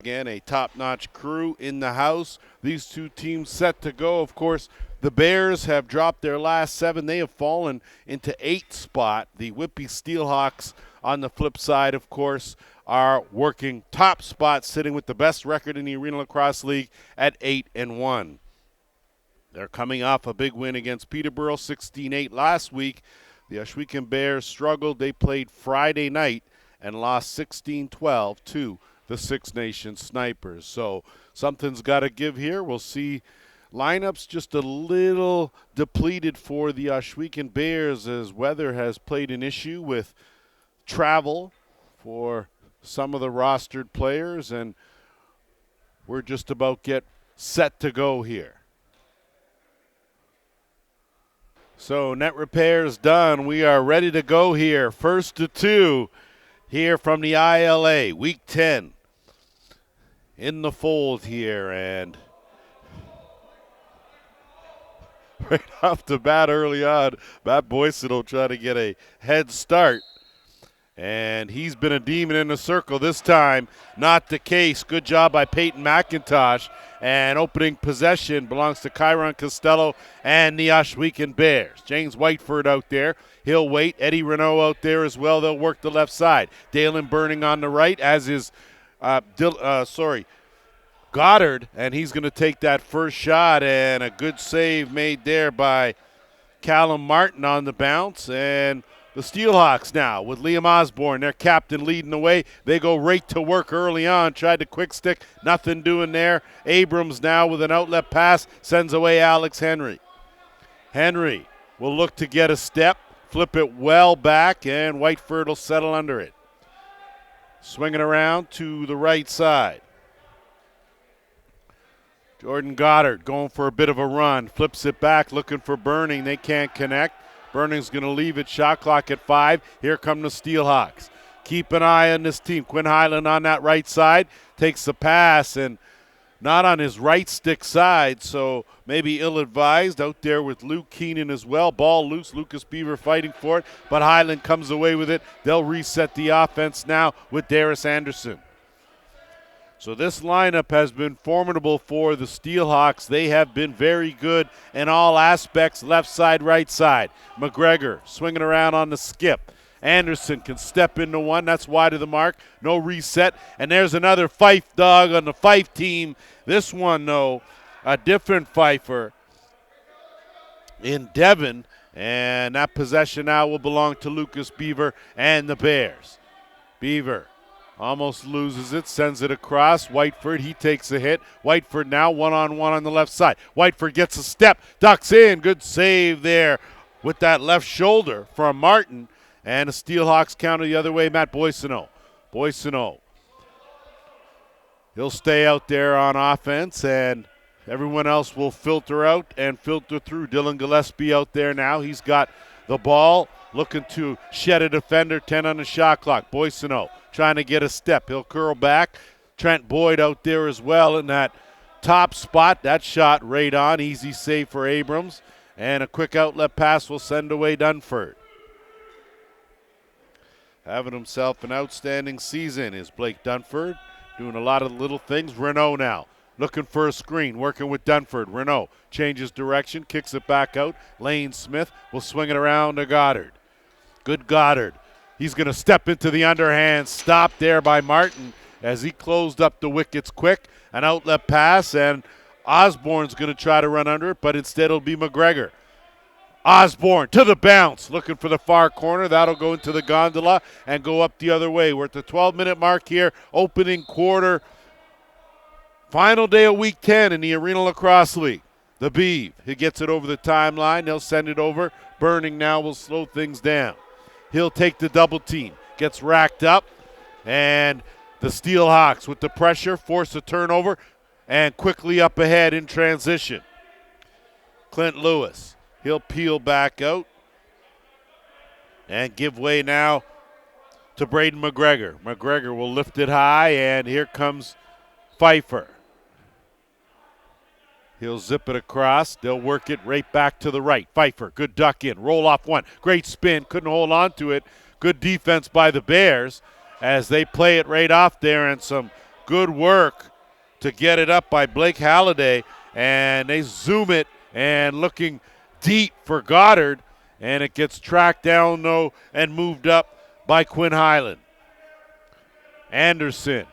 Again, a top-notch crew in the house. These two teams set to go. Of course, the Bears have dropped their last 7. They have fallen into 8th spot. The Whitby Steelhawks, on the flip side, of course, are working top spot, sitting with the best record in the Arenalacrosseleague at 8-1. They're coming off a big win against Peterborough, 16-8 last week. The Ohsweken Bears struggled. They played Friday night and lost 16-12 to the Six Nations Snipers. So something's got to give here. We'll see. Lineups just a little depleted for the Ohsweken Bears as weather has played an issue with travel for some of the rostered players, and we're just about get set to go here. So net repairs done. We are ready to go here. First to 2 here from the ILA, Week 10. In the fold here, and right off the bat early on, Matt Boyson will try to get a head start. And he's been a demon in the circle this time. Not the case. Good job by Peyton McIntosh. And opening possession belongs to Kyron Costello and the Ohsweken Bears. James Whiteford out there. He'll wait. Eddie Renault out there as well. They'll work the left side. Dalen Burning on the right, as is Goddard, and he's going to take that first shot, and a good save made there by Callum Martin on the bounce. And the Steelhawks now with Liam Osborne, their captain, leading the way. They go right to work early on, tried to quick stick, nothing doing there. Abrams now with an outlet pass, sends away Alex Henry. Henry will look to get a step, flip it well back, and Whiteford will settle under it. Swinging around to the right side. Jordan Goddard going for a bit of a run. Flips it back, looking for Burning. They can't connect. Burning's going to leave it. Shot clock at 5. Here come the Steelhawks. Keep an eye on this team. Quinn Highland on that right side. Takes the pass, and not on his right stick side, so maybe ill-advised. Out there with Luke Keenan as well. Ball loose. Lucas Beaver fighting for it, but Highland comes away with it. They'll reset the offense now with Darius Anderson. So this lineup has been formidable for the Steelhawks. They have been very good in all aspects, left side, right side. McGregor swinging around on the skip. Anderson can step into one. That's wide of the mark. No reset. And there's another Fife dog on the Fife team. This one, though, a different Fifer in Devon. And that possession now will belong to Lucas Beaver and the Bears. Beaver almost loses it, sends it across. Whiteford, he takes a hit. Whiteford now one-on-one on the left side. Whiteford gets a step, ducks in. Good save there with that left shoulder from Martin. And the Steelhawks counter the other way, Matt Boysono. Boysono. He'll stay out there on offense, and everyone else will filter out and filter through. Dylan Gillespie out there now. He's got the ball, looking to shed a defender, 10 on the shot clock. Boysono trying to get a step. He'll curl back. Trent Boyd out there as well in that top spot. That shot right on. Easy save for Abrams. And a quick outlet pass will send away Dunford. Having himself an outstanding season is Blake Dunford. Doing a lot of little things. Renault now looking for a screen, working with Dunford. Renault changes direction, kicks it back out. Lane Smith will swing it around to Goddard. Good Goddard. He's going to step into the underhand. Stopped there by Martin as he closed up the wickets quick. An outlet pass, and Osborne's going to try to run under it, but instead it'll be McGregor. Osborne to the bounce, looking for the far corner. That'll go into the gondola and go up the other way. We're at the 12-minute mark here, opening quarter. Final day of Week 10 in the Arenalacrosseleague. The Beeve, he gets it over the timeline. They'll send it over. Burning now will slow things down. He'll take the double team. Gets racked up. And the Steelhawks with the pressure force a turnover and quickly up ahead in transition. Clint Lewis. He'll peel back out and give way now to Braden McGregor. McGregor will lift it high, and here comes Pfeiffer. He'll zip it across. They'll work it right back to the right. Pfeiffer, good duck in. Roll off one. Great spin. Couldn't hold on to it. Good defense by the Bears as they play it right off there, and some good work to get it up by Blake Halliday, and they zoom it and looking deep for Goddard, and it gets tracked down though and moved up by Quinn Highland. Anderson,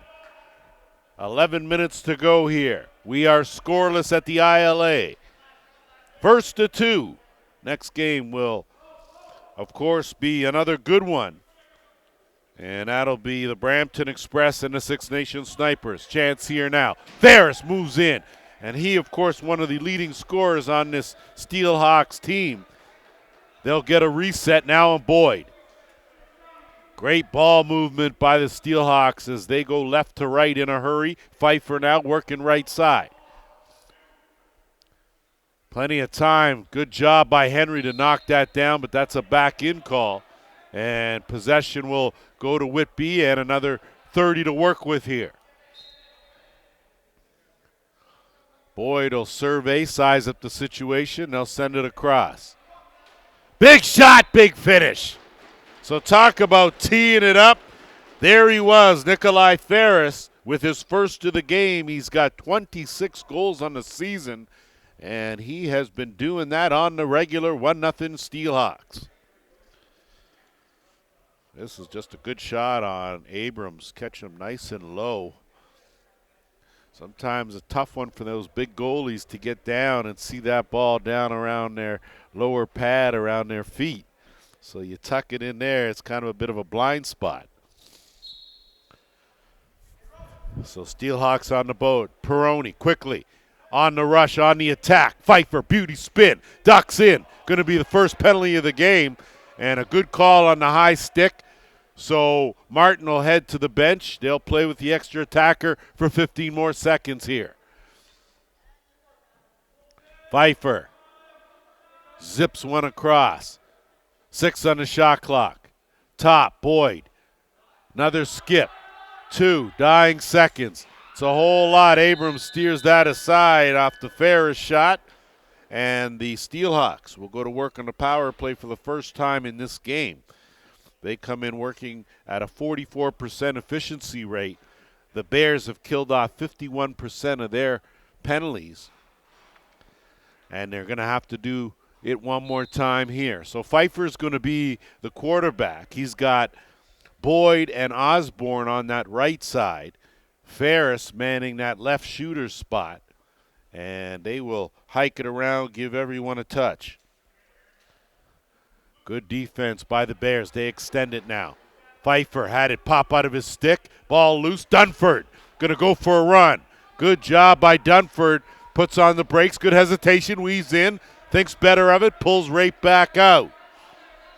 11 minutes to go here. We are scoreless at the ILA. 1-2. Next game will, of course, be another good one. And that'll be the Brampton Express and the Six Nations Snipers. Chance here now. Ferris moves in. And he, of course, one of the leading scorers on this Steelhawks team. They'll get a reset now on Boyd. Great ball movement by the Steelhawks as they go left to right in a hurry. Pfeiffer now working right side. Plenty of time. Good job by Henry to knock that down, but that's a back-in call. And possession will go to Whitby and another 30 to work with here. Boyd will survey, size up the situation. They'll send it across. Big shot, big finish. So talk about teeing it up. There he was, Nikolai Ferris, with his first of the game. He's got 26 goals on the season, and he has been doing that on the regular 1-0 Steelhawks. This is just a good shot on Abrams, catching him nice and low. Sometimes a tough one for those big goalies to get down and see that ball down around their lower pad, around their feet. So you tuck it in there, it's kind of a bit of a blind spot. So Steelhawks on the boat. Peroni quickly on the rush, on the attack. Pfeiffer, beauty spin, ducks in. Going to be the first penalty of the game, and a good call on the high stick. So Martin will head to the bench. They'll play with the extra attacker for 15 more seconds here. Pfeiffer zips one across. 6 on the shot clock. Top, Boyd. Another skip. 2 dying seconds. It's a whole lot. Abrams steers that aside off the Ferris shot. And the Steelhawks will go to work on the power play for the first time in this game. They come in working at a 44% efficiency rate. The Bears have killed off 51% of their penalties. And they're going to have to do it one more time here. So Pfeiffer's going to be the quarterback. He's got Boyd and Osborne on that right side. Ferris manning that left shooter spot. And they will hike it around, give everyone a touch. Good defense by the Bears. They extend it now. Pfeiffer had it pop out of his stick. Ball loose. Dunford going to go for a run. Good job by Dunford. Puts on the brakes. Good hesitation. Weaves in. Thinks better of it. Pulls right back out.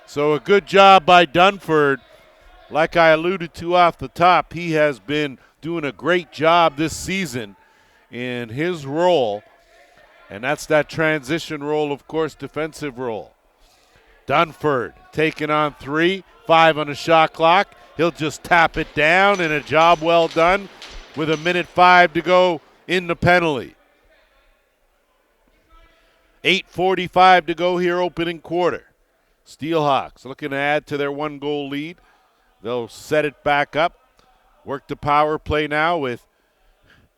So a good job by Dunford. Like I alluded to off the top, he has been doing a great job this season in his role. And that's that transition role, of course, defensive role. Dunford taking on 3, 5 on the shot clock. He'll just tap it down, and a job well done with 1:05 to go in the penalty. 8:45 to go here, opening quarter. Steelhawks looking to add to their 1-goal lead. They'll set it back up. Work the power play now with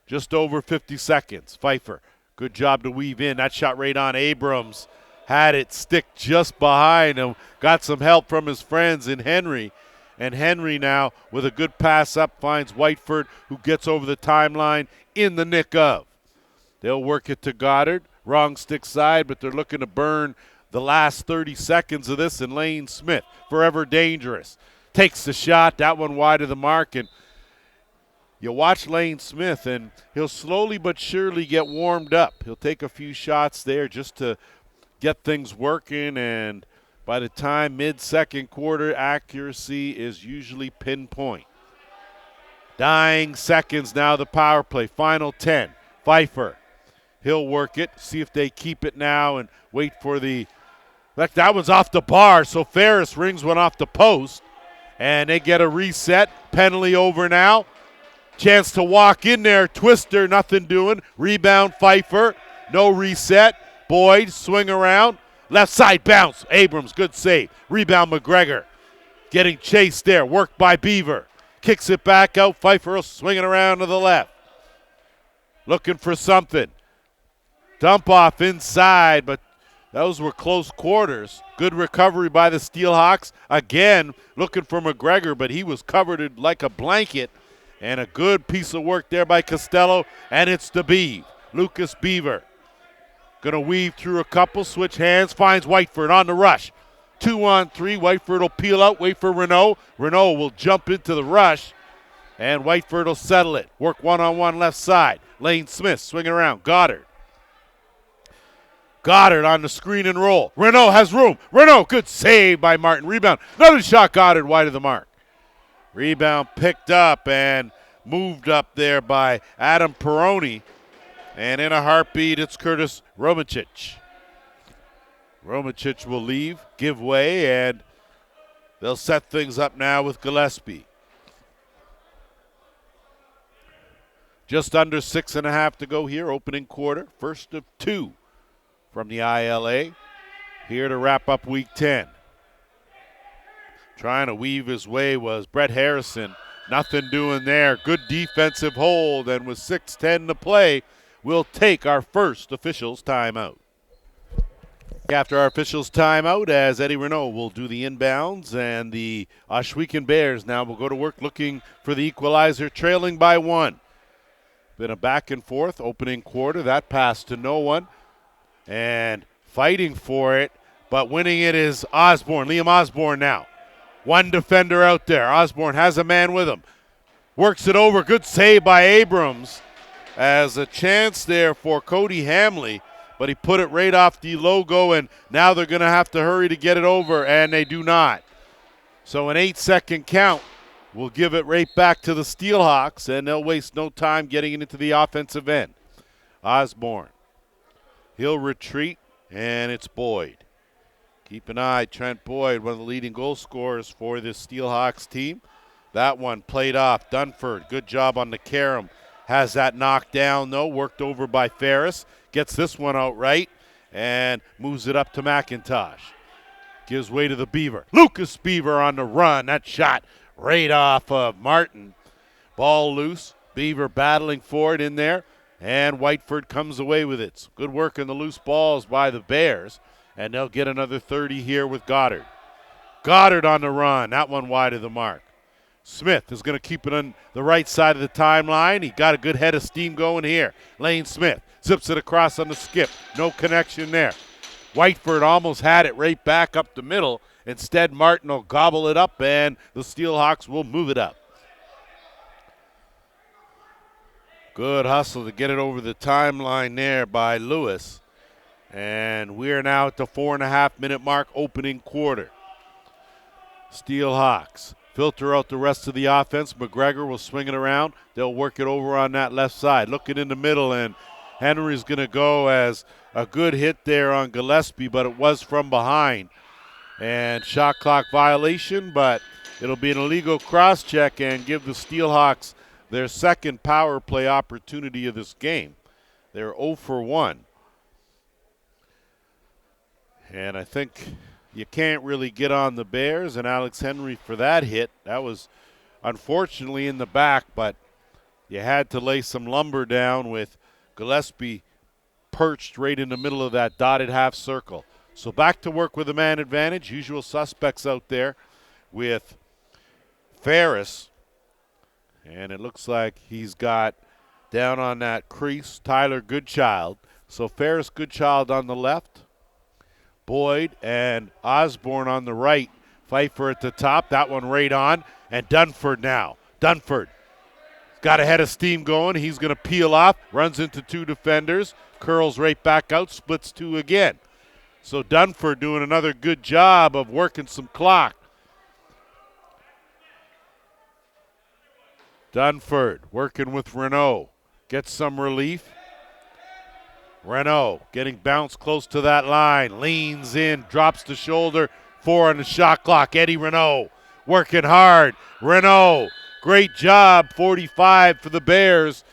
just over 50 seconds. Pfeiffer, good job to weave in. That shot right on Abrams. Had it stick just behind him. Got some help from his friends in Henry. And Henry now with a good pass up finds Whiteford, who gets over the timeline in the nick of. They'll work it to Goddard. Wrong stick side, but they're looking to burn the last 30 seconds of this. And Lane Smith, forever dangerous, takes the shot. That one wide of the mark. And you watch Lane Smith, and he'll slowly but surely get warmed up. He'll take a few shots there just to get things working, and by the time mid-second quarter, accuracy is usually pinpoint. Dying seconds now, the power play. Final 10. Pfeiffer. He'll work it, see if they keep it now, and wait for the – that one's off the bar, so Ferris rings one off the post, and they get a reset. Penalty over now. Chance to walk in there. Twister, nothing doing. Rebound, Pfeiffer. No reset. Boyd, swing around. Left side bounce. Abrams, good save. Rebound, McGregor. Getting chased there. Worked by Beaver. Kicks it back out. Pfeiffer swinging around to the left. Looking for something. Dump off inside, but those were close quarters. Good recovery by the Steelhawks. Again, looking for McGregor, but he was covered like a blanket. And a good piece of work there by Costello, and it's the Beav. Lucas Beaver. Going to weave through a couple, switch hands, finds Whiteford on the rush. 2-on-3, Whiteford will peel out, wait for Renault. Renault will jump into the rush, and Whiteford will settle it. Work one-on-one left side. Lane Smith swinging around. Goddard. Goddard on the screen and roll. Renault has room. Renault, good save by Martin. Rebound. Another shot, Goddard wide of the mark. Rebound picked up and moved up there by Adam Peroni. And in a heartbeat, it's Curtis Romicic. Romicic will leave, give way, and they'll set things up now with Gillespie. Just under 6.5 to go here, opening quarter. First of 2 from the ILA. Here to wrap up week 10. Trying to weave his way was Brett Harrison. Nothing doing there. Good defensive hold, and with 6:10 to play, we'll take our first officials timeout. After our officials timeout, as Eddie Renault will do the inbounds, and the Ohsweken Bears now will go to work looking for the equalizer, trailing by 1. Been a back and forth opening quarter. That pass to no one, and fighting for it, but winning it is Osborne, Liam Osborne now. One defender out there. Osborne has a man with him. Works it over. Good save by Abrams. As a chance there for Cody Hamley, but he put it right off the logo, and now they're going to have to hurry to get it over, and they do not. So an 8-second count will give it right back to the Steelhawks, and they'll waste no time getting it into the offensive end. Osborne. He'll retreat, and it's Boyd. Keep an eye, Trent Boyd, one of the leading goal scorers for this Steelhawks team. That one played off. Dunford, good job on the carom. Has that knocked down, though. Worked over by Ferris. Gets this one out right and moves it up to McIntosh. Gives way to the Beaver. Lucas Beaver on the run. That shot right off of Martin. Ball loose. Beaver battling for it in there. And Whiteford comes away with it. Good work in the loose balls by the Bears. And they'll get another 30 here with Goddard. Goddard on the run. That one wide of the mark. Smith is going to keep it on the right side of the timeline. He got a good head of steam going here. Lane Smith zips it across on the skip. No connection there. Whiteford almost had it right back up the middle. Instead, Martin will gobble it up, and the Steelhawks will move it up. Good hustle to get it over the timeline there by Lewis. And we are now at the 4.5-minute mark, opening quarter. Steelhawks filter out the rest of the offense. McGregor will swing it around. They'll work it over on that left side. Looking in the middle, and Henry's going to go as a good hit there on Gillespie, but it was from behind. And shot clock violation, but it'll be an illegal cross-check and give the Steelhawks their second power play opportunity of this game. They're 0 for 1. And I think you can't really get on the Bears and Alex Henry for that hit. That was unfortunately in the back, but you had to lay some lumber down with Gillespie perched right in the middle of that dotted half circle. So back to work with a man advantage. Usual suspects out there with Ferris. And it looks like he's got down on that crease Tyler Goodchild. So Ferris, Goodchild on the left. Boyd and Osborne on the right. Pfeiffer at the top. That one right on. And Dunford now. Dunford got a head of steam going. He's going to peel off. Runs into 2 defenders. Curls right back out. Splits 2 again. So Dunford doing another good job of working some clock. Dunford working with Renault. Gets some relief. Renault getting bounced close to that line. Leans in, drops the shoulder. 4 on the shot clock. Eddie Renault working hard. Renault, great job. 45 for the Bears.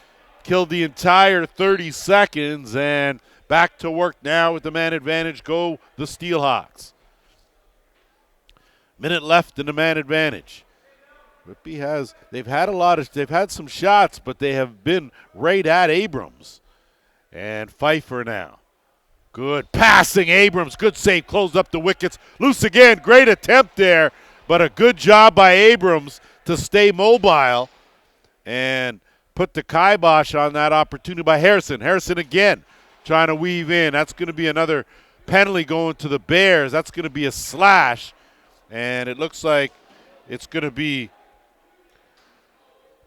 Killed the entire 30 seconds. And back to work now with the man advantage. Go the Steelhawks. Minute left in the man advantage. they've had some shots, but they have been right at Abrams. And Pfeiffer now. Good passing, Abrams. Good save, closed up the wickets. Loose again, great attempt there, but a good job by Abrams to stay mobile and put the kibosh on that opportunity by Harrison. Harrison again trying to weave in. That's going to be another penalty going to the Bears. That's going to be a slash, and it looks like it's going to be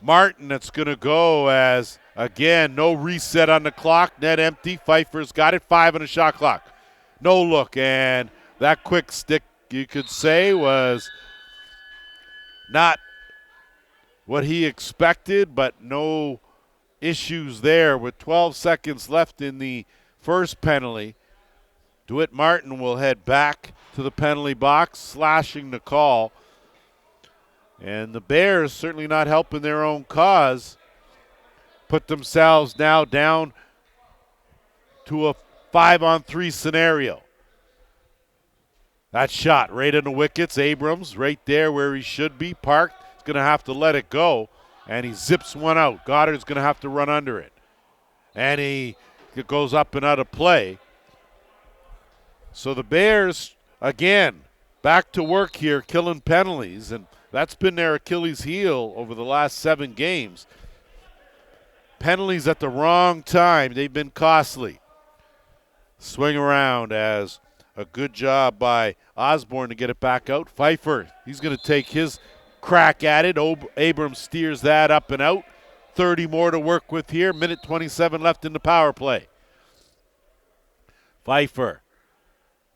Martin that's going to go as, again, no reset on the clock, net empty. Pfeiffer's got it, 5 on the shot clock. No look, and that quick stick, you could say, was not what he expected, but no issues there with 12 seconds left in the first penalty. DeWitt Martin will head back to the penalty box, slashing the call. And the Bears certainly not helping their own cause. Put themselves now down to a 5-on-3 scenario. That shot right in the wickets. Abrams right there where he should be parked. He's going to have to let it go. And he zips one out. Goddard's going to have to run under it. And it goes up and out of play. So the Bears, again, back to work here, killing penalties. And that's been their Achilles heel over the last 7 games. Penalties at the wrong time. They've been costly. Swing around as a good job by Osborne to get it back out. Pfeiffer, he's going to take his crack at it. Abrams steers that up and out. 30 more to work with here. Minute 27 left in the power play. Pfeiffer.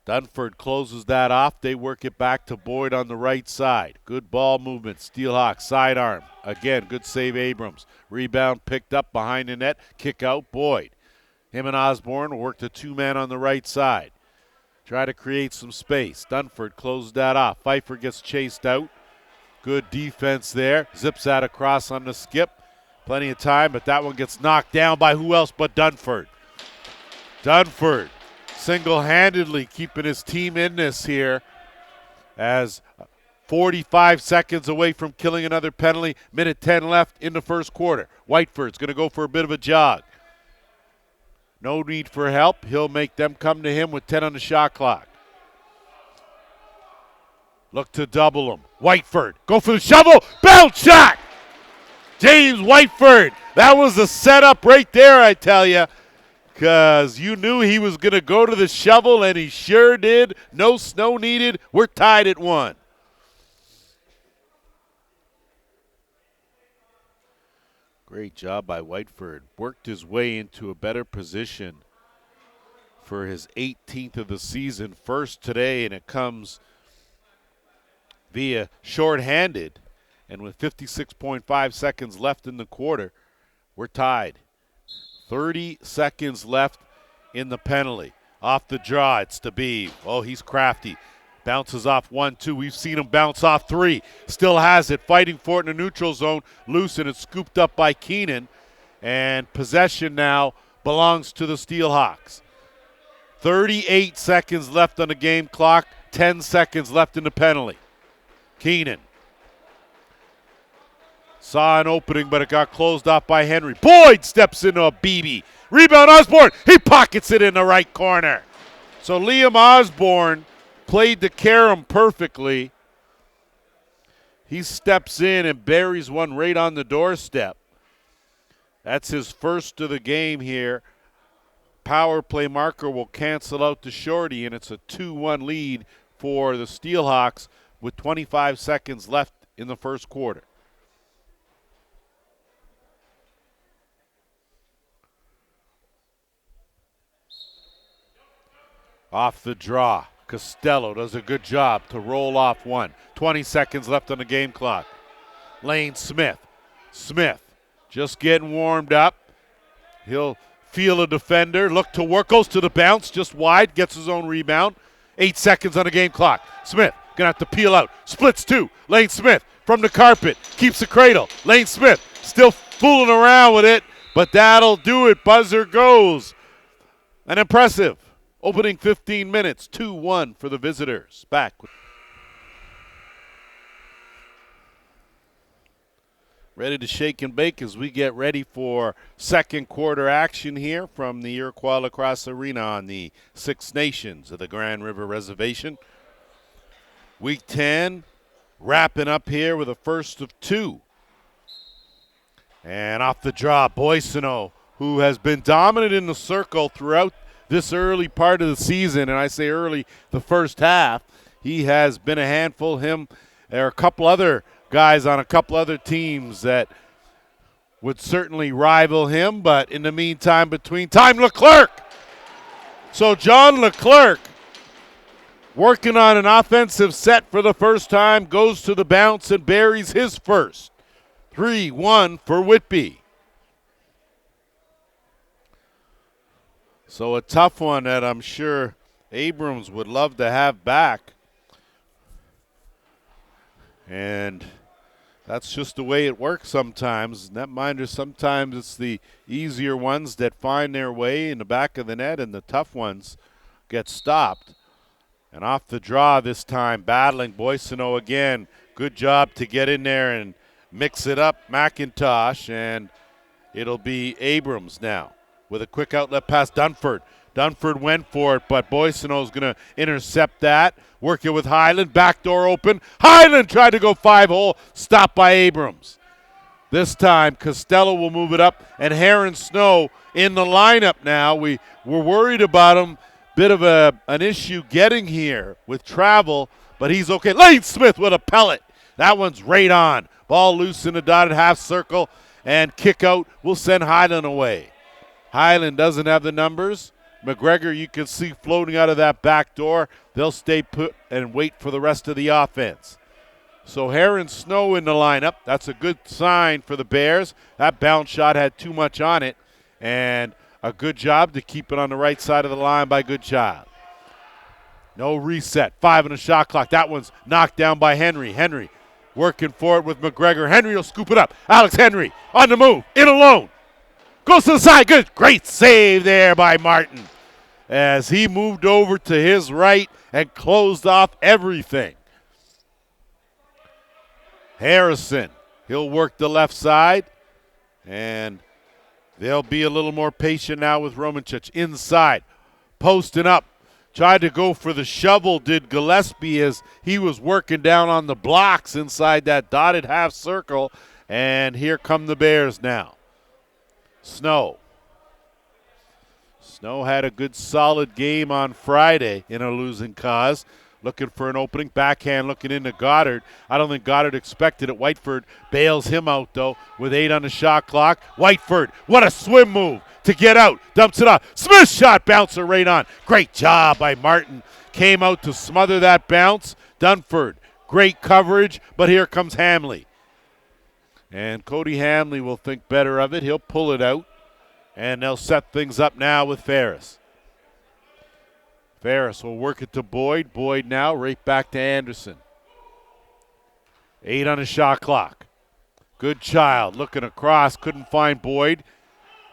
Dunford closes that off. They work it back to Boyd on the right side. Good ball movement. Steelhawks sidearm. Again, good save Abrams. Rebound picked up behind the net. Kick out Boyd. Him and Osborne work the 2-man on the right side. Try to create some space. Dunford closes that off. Pfeiffer gets chased out. Good defense there. Zips that across on the skip. Plenty of time, but that one gets knocked down by who else but Dunford. Dunford single-handedly keeping his team in this here as 45 seconds away from killing another penalty. Minute 10 left in the first quarter. Whiteford's going to go for a bit of a jog. No need for help. He'll make them come to him with 10 on the shot clock. Look to double him. Whiteford, go for the shovel. Bounce shot! James Whiteford. That was the setup right there, I tell you. Because you knew he was going to go to the shovel, and he sure did. No snow needed. We're tied at 1. Great job by Whiteford. Worked his way into a better position for his 18th of the season. First today, and it comes via shorthanded. And with 56.5 seconds left in the quarter, we're tied. 30 seconds left in the penalty. Off the draw, it's Stabib. Oh, he's crafty. Bounces off 1-2. We've seen him bounce off 3. Still has it. Fighting for it in the neutral zone. Loose, and it's scooped up by Keenan. And possession now belongs to the Steelhawks. 38 seconds left on the game clock. 10 seconds left in the penalty. Keenan. Saw an opening, but it got closed off by Henry. Boyd steps into a BB. Rebound Osborne. He pockets it in the right corner. So Liam Osborne played the carom perfectly. He steps in and buries one right on the doorstep. That's his first of the game here. Power play marker will cancel out the shorty, and it's a 2-1 lead for the Steelhawks with 25 seconds left in the first quarter. Off the draw. Costello does a good job to roll off one. 20 seconds left on the game clock. Lane Smith. Smith just getting warmed up. He'll feel a defender. Look to work. Goes to the bounce. Just wide. Gets his own rebound. 8 seconds on the game clock. Smith going to have to peel out. Splits 2. Lane Smith from the carpet. Keeps the cradle. Lane Smith still fooling around with it. But that'll do it. Buzzer goes. An impressive opening 15 minutes, 2-1 for the visitors. Back. ready to shake and bake as we get ready for second quarter action here from the Iroquois Lacrosse Arena on the Six Nations of the Grand River Reservation. Week 10 wrapping up here with a first of two. And off the draw, Boissonneau, who has been dominant in the circle throughout this early part of the season, and I say early, the first half. He has been a handful. Him, there are a couple other guys on a couple other teams that would certainly rival him, but in the meantime, between time, Leclerc. So John Leclerc, working on an offensive set for the first time, goes to the bounce and buries his first. 3-1 for Whitby. So a tough one that I'm sure Abrams would love to have back. And that's just the way it works sometimes. Netminders, sometimes it's the easier ones that find their way in the back of the net, and the tough ones get stopped. And off the draw this time, battling Boissonneau again. Good job to get in there and mix it up, McIntosh, and it'll be Abrams now with a quick outlet pass, Dunford. Dunford went for it, but Boissonneau's going to intercept that. Working with Highland, back door open. Highland tried to go 5-hole, stopped by Abrams. This time, Costello will move it up, and Heron Snow in the lineup now. We were worried about him. Bit of an issue getting here with travel, but he's okay. Lane Smith with a pellet. That one's right on. Ball loose in the dotted half circle, and kick out will send Highland away. Highland doesn't have the numbers. McGregor, you can see floating out of that back door. They'll stay put and wait for the rest of the offense. So Heron Snow in the lineup. That's a good sign for the Bears. That bounce shot had too much on it, and a good job to keep it on the right side of the line by Goodchild. No reset. 5 on the shot clock. That one's knocked down by Henry. Henry working for it with McGregor. Henry will scoop it up. Alex Henry on the move. In alone. Goes to the side. Good. Great save there by Martin as he moved over to his right and closed off everything. Harrison. He'll work the left side, and they'll be a little more patient now with Romanchich. Inside. Posting up. Tried to go for the shovel, did Gillespie, as he was working down on the blocks inside that dotted half circle. And here come the Bears now. Snow. Snow had a good solid game on Friday in a losing cause. Looking for an opening. Backhand looking into Goddard. I don't think Goddard expected it. Whiteford bails him out, though, with 8 on the shot clock. Whiteford, what a swim move to get out. Dumps it off. Smith shot bouncer right on. Great job by Martin. Came out to smother that bounce. Dunford, great coverage, but here comes Hamley. And Cody Hamley will think better of it. He'll pull it out, and they'll set things up now with Ferris. Ferris will work it to Boyd. Boyd now right back to Anderson. 8 on the shot clock. Goodchild looking across. Couldn't find Boyd.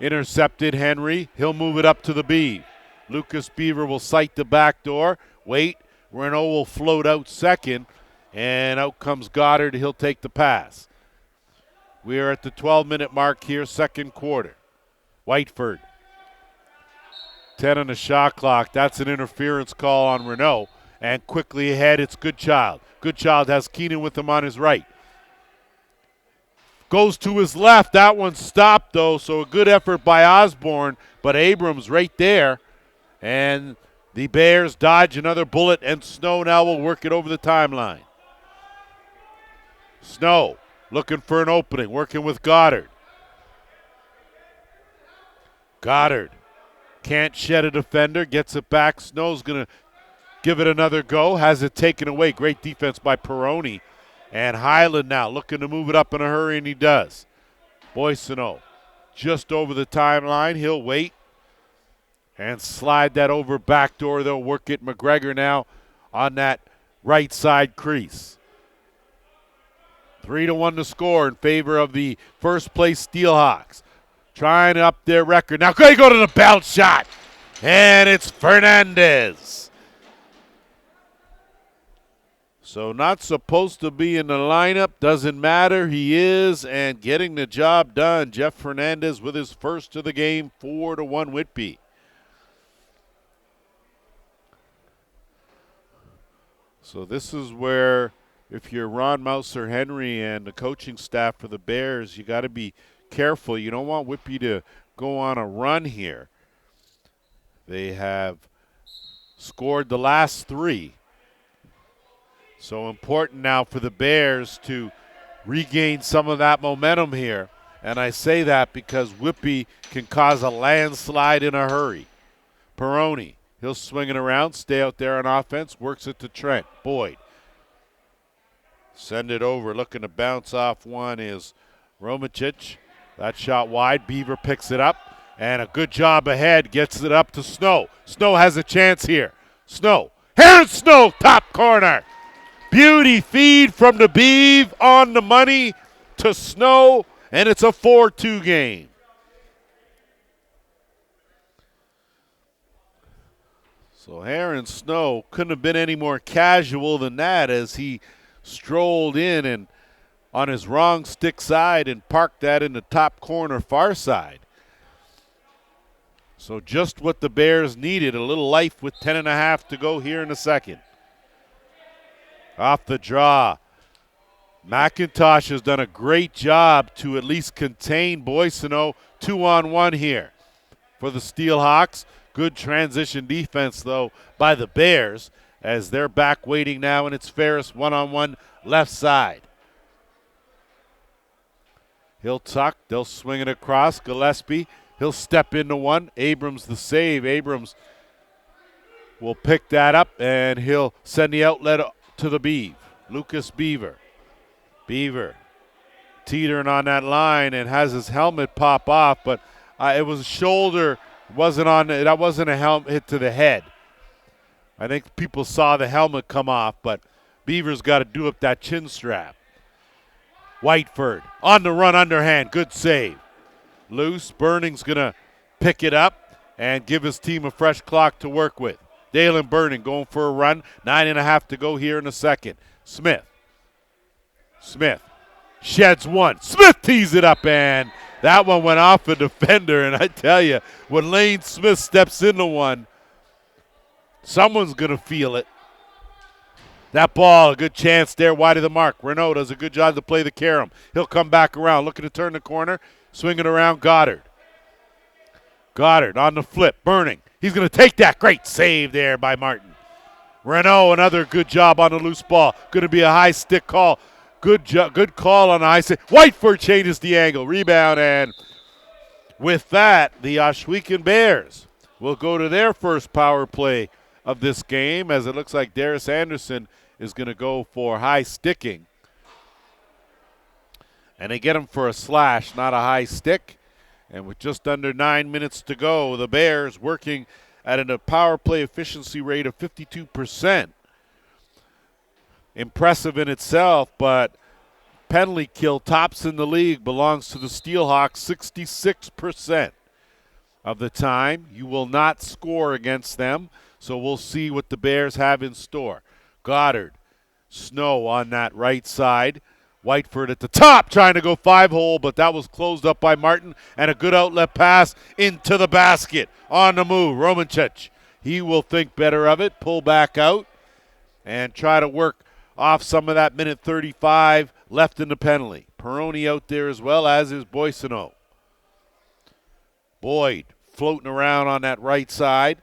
Intercepted Henry. He'll move it up to the B. Lucas Beaver will sight the back door. Wait. Renault will float out second. And out comes Goddard. He'll take the pass. We are at the 12-minute mark here, second quarter. Whiteford. 10 on the shot clock. That's an interference call on Renault. And quickly ahead, it's Goodchild. Goodchild has Keenan with him on his right. Goes to his left. That one stopped, though, so a good effort by Osborne. But Abrams right there. And the Bears dodge another bullet, and Snow now will work it over the timeline. Snow looking for an opening, working with Goddard. Goddard can't shed a defender, gets it back. Snow's going to give it another go, has it taken away. Great defense by Peroni. And Highland now looking to move it up in a hurry, and he does. Boissonneau just over the timeline. He'll wait and slide that over back door. They'll work it. McGregor now on that right side crease. 3-1 to score in favor of the first place Steelhawks. Trying to up their record. Now they go to the bounce shot. And it's Fernandez. So not supposed to be in the lineup. Doesn't matter. He is, and getting the job done. Jeff Fernandez with his first of the game, 4-1 Whitby. So this is where, if you're Ron Mouser Henry and the coaching staff for the Bears, you got to be careful. You don't want Whitby to go on a run here. They have scored the last 3. So important now for the Bears to regain some of that momentum here. And I say that because Whitby can cause a landslide in a hurry. Peroni, he'll swing it around, stay out there on offense, works it to Trent. Boyd. Send it over, looking to bounce off one is Romicic. That shot wide, Beaver picks it up, and a good job ahead, gets it up to Snow. Snow has a chance here. Snow, Heron Snow, top corner. Beauty feed from the Beav on the money to Snow, and it's a 4-2 game. So Heron Snow couldn't have been any more casual than that as he strolled in and on his wrong stick side and parked that in the top corner far side. So just what the Bears needed, a little life with 10.5 to go here in the second. Off the draw. McIntosh has done a great job to at least contain Boissonneau. 2-on-1 here for the Steelhawks. Good transition defense, though, by the Bears as they're back waiting now, and it's Ferris 1-on-1 left side. He'll tuck. They'll swing it across. Gillespie, he'll step into one. Abrams the save. Abrams will pick that up, and he'll send the outlet to the Beav. Lucas Beaver. Beaver teetering on that line and has his helmet pop off, but it was a shoulder. That wasn't a helmet hit to the head. I think people saw the helmet come off, but Beaver's got to do up that chin strap. Whiteford on the run underhand. Good save. Loose. Burning's going to pick it up and give his team a fresh clock to work with. Dalen Burning going for a run. 9.5 to go here in the second. Smith sheds one. Smith tees it up, and that one went off a defender. And I tell you, when Lane Smith steps into one, someone's going to feel it. That ball, a good chance there, wide of the mark. Renault does a good job to play the carom. He'll come back around, looking to turn the corner, swing it around Goddard. Goddard on the flip, Burning. He's going to take that. Great save there by Martin. Renault, another good job on the loose ball. Going to be a high stick call. Good call on the high stick. Whiteford changes the angle. Rebound, and with that, the Ohsweken Bears will go to their first power play of this game, as it looks like Darius Anderson is going to go for high sticking. And they get him for a slash, not a high stick. And with just under 9 minutes to go, the Bears working at a power play efficiency rate of 52%. Impressive in itself, but penalty kill tops in the league, belongs to the Steelhawks 66% of the time. You will not score against them, so we'll see what the Bears have in store. Goddard, Snow on that right side. Whiteford at the top trying to go 5-hole, but that was closed up by Martin, and a good outlet pass into the basket. On the move, Romicic. He will think better of it, pull back out, and try to work off some of that minute 35 left in the penalty. Peroni out there as well, as is Boissonneau. Boyd floating around on that right side.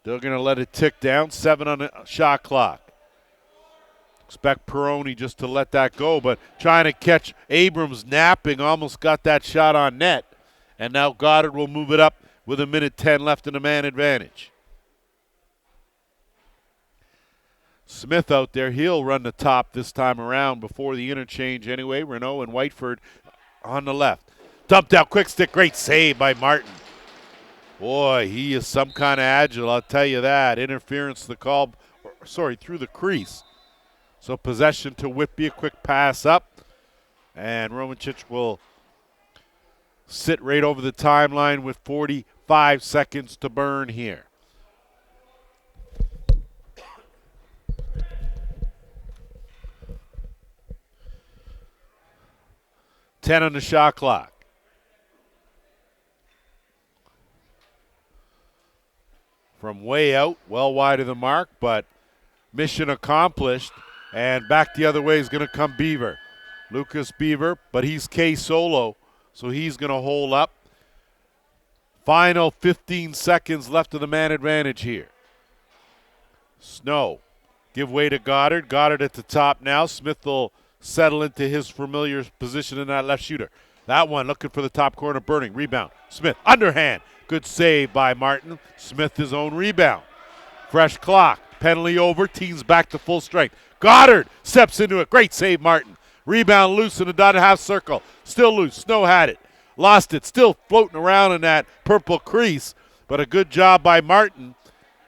They're going to let it tick down. 7 on the shot clock. Expect Peroni just to let that go, but trying to catch Abrams napping, almost got that shot on net. And now Goddard will move it up with a minute 10 left in the man advantage. Smith out there, he'll run the top this time around before the interchange anyway. Renault and Whiteford on the left. Dumped out, quick stick, great save by Martin. Boy, he is some kind of agile, I'll tell you that. Interference through the crease. So possession to Whitby, a quick pass up. And Romicic will sit right over the timeline with 45 seconds to burn here. 10 on the shot clock. From way out, well wide of the mark, but mission accomplished. And back the other way is going to come Beaver. Lucas Beaver, but he's K-Solo, so he's going to hold up. Final 15 seconds left of the man advantage here. Snow, give way to Goddard. Goddard at the top now. Smith will settle into his familiar position in that left shooter. That one looking for the top corner, Burning. Rebound. Smith, underhand. Good save by Martin. Smith his own rebound. Fresh clock. Penalty over. Team's back to full strength. Goddard steps into it. Great save, Martin. Rebound loose in the dotted half circle. Still loose. Snow had it. Lost it. Still floating around in that purple crease. But a good job by Martin.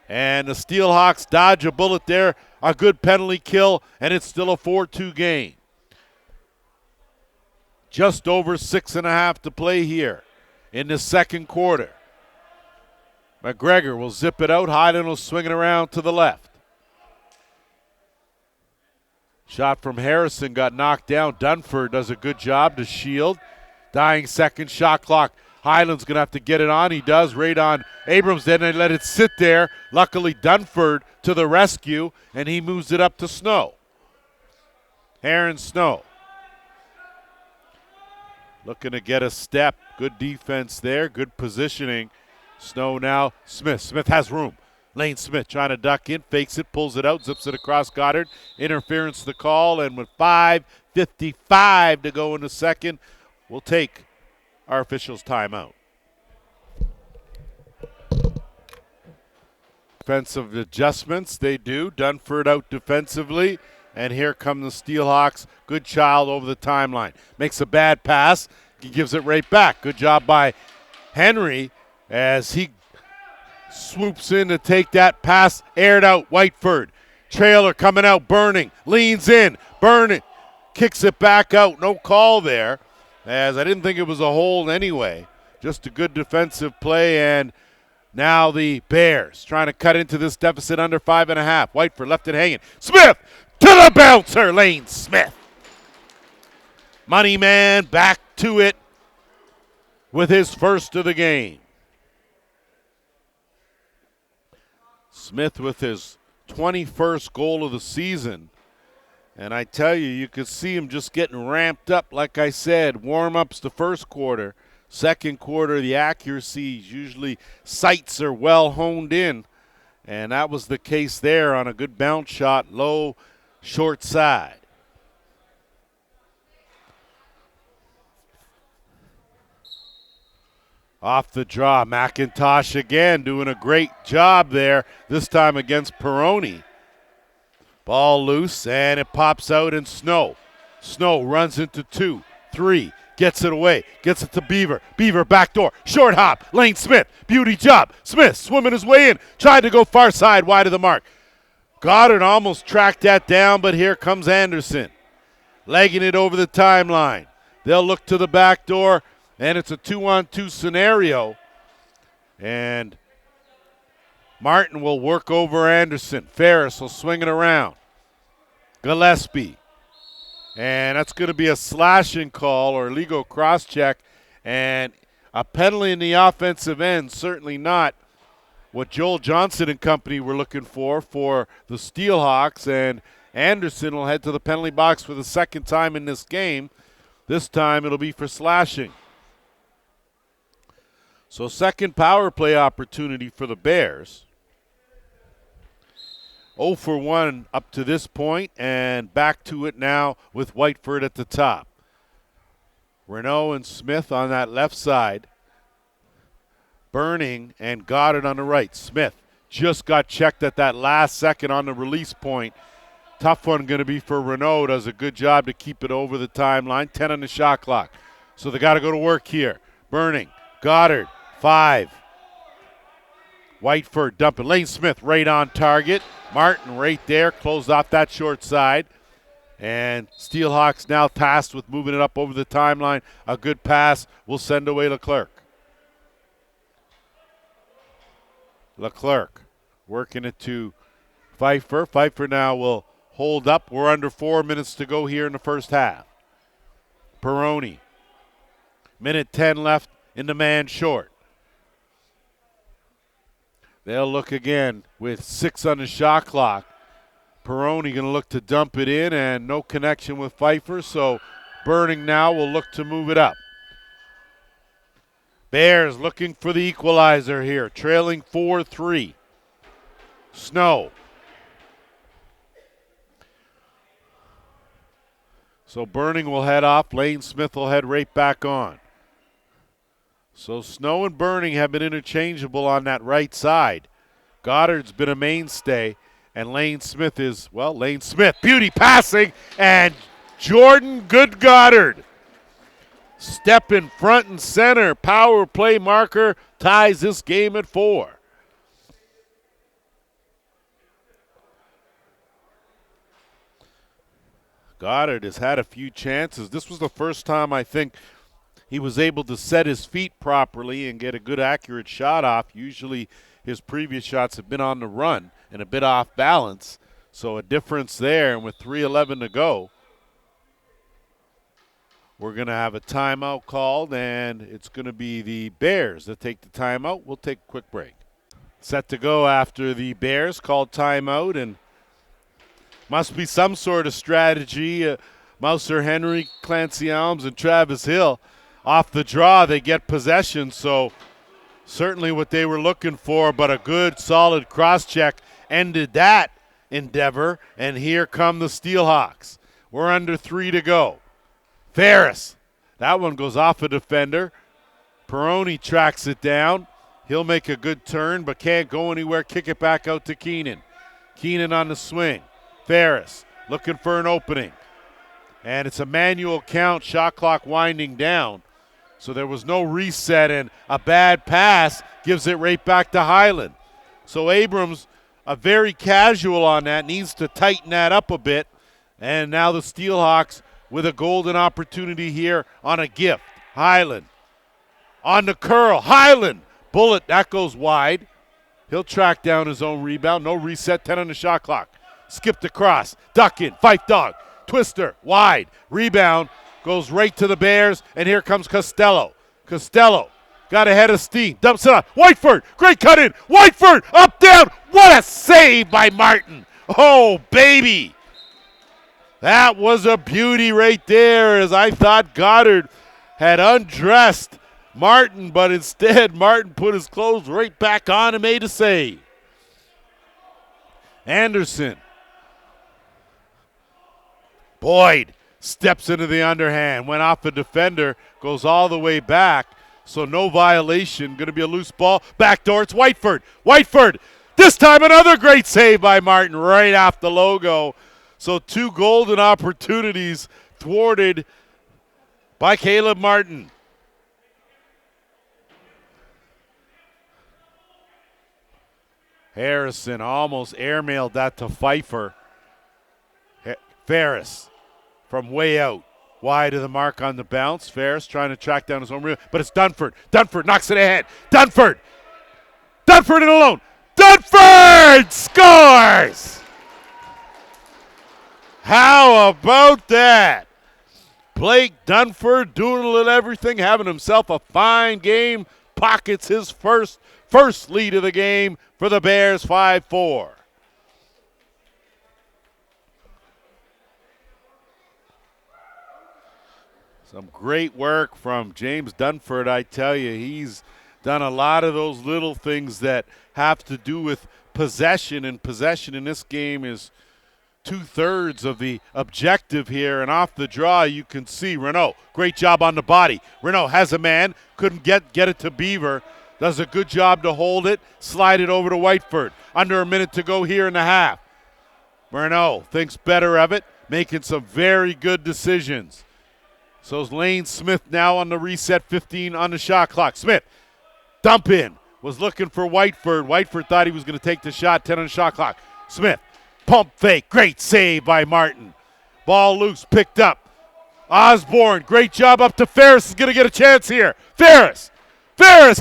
And the Steelhawks dodge a bullet there. A good penalty kill. And it's still a 4-2 game. Just over 6.5 to play here in the second quarter. McGregor will zip it out. Hyland will swing it around to the left. Shot from Harrison got knocked down. Dunford does a good job to shield. Dying second, shot clock. Hyland's going to have to get it on. He does, right on Abrams. Then they let it sit there. Luckily, Dunford to the rescue, and he moves it up to Snow. Aaron Snow. Looking to get a step. Good defense there. Good positioning. Snow now. Smith. Smith has room. Lane Smith trying to duck in. Fakes it. Pulls it out. Zips it across Goddard. Interference to call. And with 5:55 to go in the second, we'll take our officials' timeout. Defensive adjustments. They do. Dunford out defensively. And here come the Steelhawks. Good child over the timeline. Makes a bad pass. He gives it right back. Good job by Henry as he swoops in to take that pass. Aired out. Whiteford. Trailer coming out. Burning. Leans in. Burning. Kicks it back out. No call there, as I didn't think it was a hold anyway. Just a good defensive play. And now the Bears trying to cut into this deficit under 5.5. Whiteford left it hanging. Smith! To the bouncer, Lane Smith. Money man back to it with his first of the game. Smith with his 21st goal of the season. And I tell you, you could see him just getting ramped up. Like I said, warm-ups the first quarter. Second quarter, the accuracy, usually sights are well honed in. And that was the case there on a good bounce shot, low, short side. Off the draw, McIntosh again doing a great job there, this time against Peroni. Ball loose, and it pops out, and Snow. Snow runs into 2, 3, gets it away, gets it to Beaver. Beaver backdoor, short hop, Lane Smith, beauty job. Smith swimming his way in, tried to go far side, wide of the mark. Goddard almost tracked that down, but here comes Anderson. Legging it over the timeline. They'll look to the back door, and it's a 2-on-2 scenario. And Martin will work over Anderson. Ferris will swing it around. Gillespie. And that's going to be a slashing call or legal cross-check. And a penalty in the offensive end, certainly not what Joel Johnson and company were looking for the Steelhawks, and Anderson will head to the penalty box for the second time in this game. This time it'll be for slashing. So second power play opportunity for the Bears. 0 for 1 up to this point, and back to it now with Whiteford at the top. Renault and Smith on that left side. Burning and Goddard on the right. Smith just got checked at that last second on the release point. Tough one going to be for Renault. Does a good job to keep it over the timeline. 10 on the shot clock. So they got to go to work here. Burning. Goddard. 5. Whiteford dumping. Lane Smith right on target. Martin right there. Closed off that short side. And Steelhawks now tasked with moving it up over the timeline. A good pass will send away Leclerc. Leclerc working it to Pfeiffer. Pfeiffer now will hold up. We're under 4 minutes to go here in the first half. Peroni Minute 10 left in the man short. They'll look again with 6 on the shot clock. Peroni going to look to dump it in, and no connection with Pfeiffer, so Burning now will look to move it up. Bears looking for the equalizer here, trailing 4-3. Snow. So Burning will head off. Lane Smith will head right back on. So Snow and Burning have been interchangeable on that right side. Goddard's been a mainstay, and Lane Smith is, well, Lane Smith. Beauty passing, and Jordan Goddard. Step in front and center. Power play marker ties this game at 4. Goddard has had a few chances. This was the first time I think he was able to set his feet properly and get a good accurate shot off. Usually his previous shots have been on the run and a bit off balance. So a difference there, and with 3:11 to go, we're going to have a timeout called, and it's going to be the Bears that take the timeout. We'll take a quick break. Set to go after the Bears called timeout, and must be some sort of strategy. Mouser Henry, Clancy Alms, and Travis Hill off the draw. They get possession, so certainly what they were looking for, but a good, solid cross-check ended that endeavor, and here come the Steelhawks. We're under 3 to go. Ferris, that one goes off a defender. Peroni tracks it down. He'll make a good turn, but can't go anywhere. Kick it back out to Keenan. Keenan on the swing. Ferris looking for an opening. And it's a manual count, shot clock winding down. So there was no reset, and a bad pass gives it right back to Highland. So Abrams, a very casual on that, needs to tighten that up a bit. And now the Steelhawks with a golden opportunity here on a gift. Highland on the curl. Highland, bullet, that goes wide. He'll track down his own rebound. No reset, 10 on the shot clock. Skipped across, duck in, fight dog, twister, wide. Rebound goes right to the Bears, and here comes Costello. Costello got ahead of steam, dumps it on. Whiteford, great cut in. Whiteford, up, down. What a save by Martin. Oh, baby. That was a beauty right there, as I thought Goddard had undressed Martin, but instead Martin put his clothes right back on and made a save. Anderson. Boyd steps into the underhand, went off a defender, goes all the way back, so no violation. Going to be a loose ball. Backdoor, it's Whiteford. Whiteford, this time another great save by Martin right off the logo. So 2 golden opportunities thwarted by Caleb Martin. Harrison almost airmailed that to Pfeiffer. Ferris from way out. Wide of the mark on the bounce. Ferris trying to track down his own rebound, but it's Dunford. Dunford knocks it ahead. Dunford in alone. Dunford scores! How about that? Blake Dunford doing a little everything, having himself a fine game. Pockets his first lead of the game for the Bears, 5-4. Some great work from James Dunford, I tell you. He's done a lot of those little things that have to do with possession, and possession in this game is 2/3 of the objective here. And off the draw, you can see Renault. Great job on the body. Renault has a man, couldn't get it to Beaver. Does a good job to hold it, slide it over to Whiteford. Under a minute to go here in the half. Renault thinks better of it, making some very good decisions. So Lane Smith now on the reset, 15 on the shot clock. Smith, dump in, was looking for Whiteford. Whiteford thought he was going to take the shot, 10 on the shot clock. Smith, pump fake, great save by Martin. Ball loose, picked up. Osborne, great job up to Ferris, is going to get a chance here. Ferris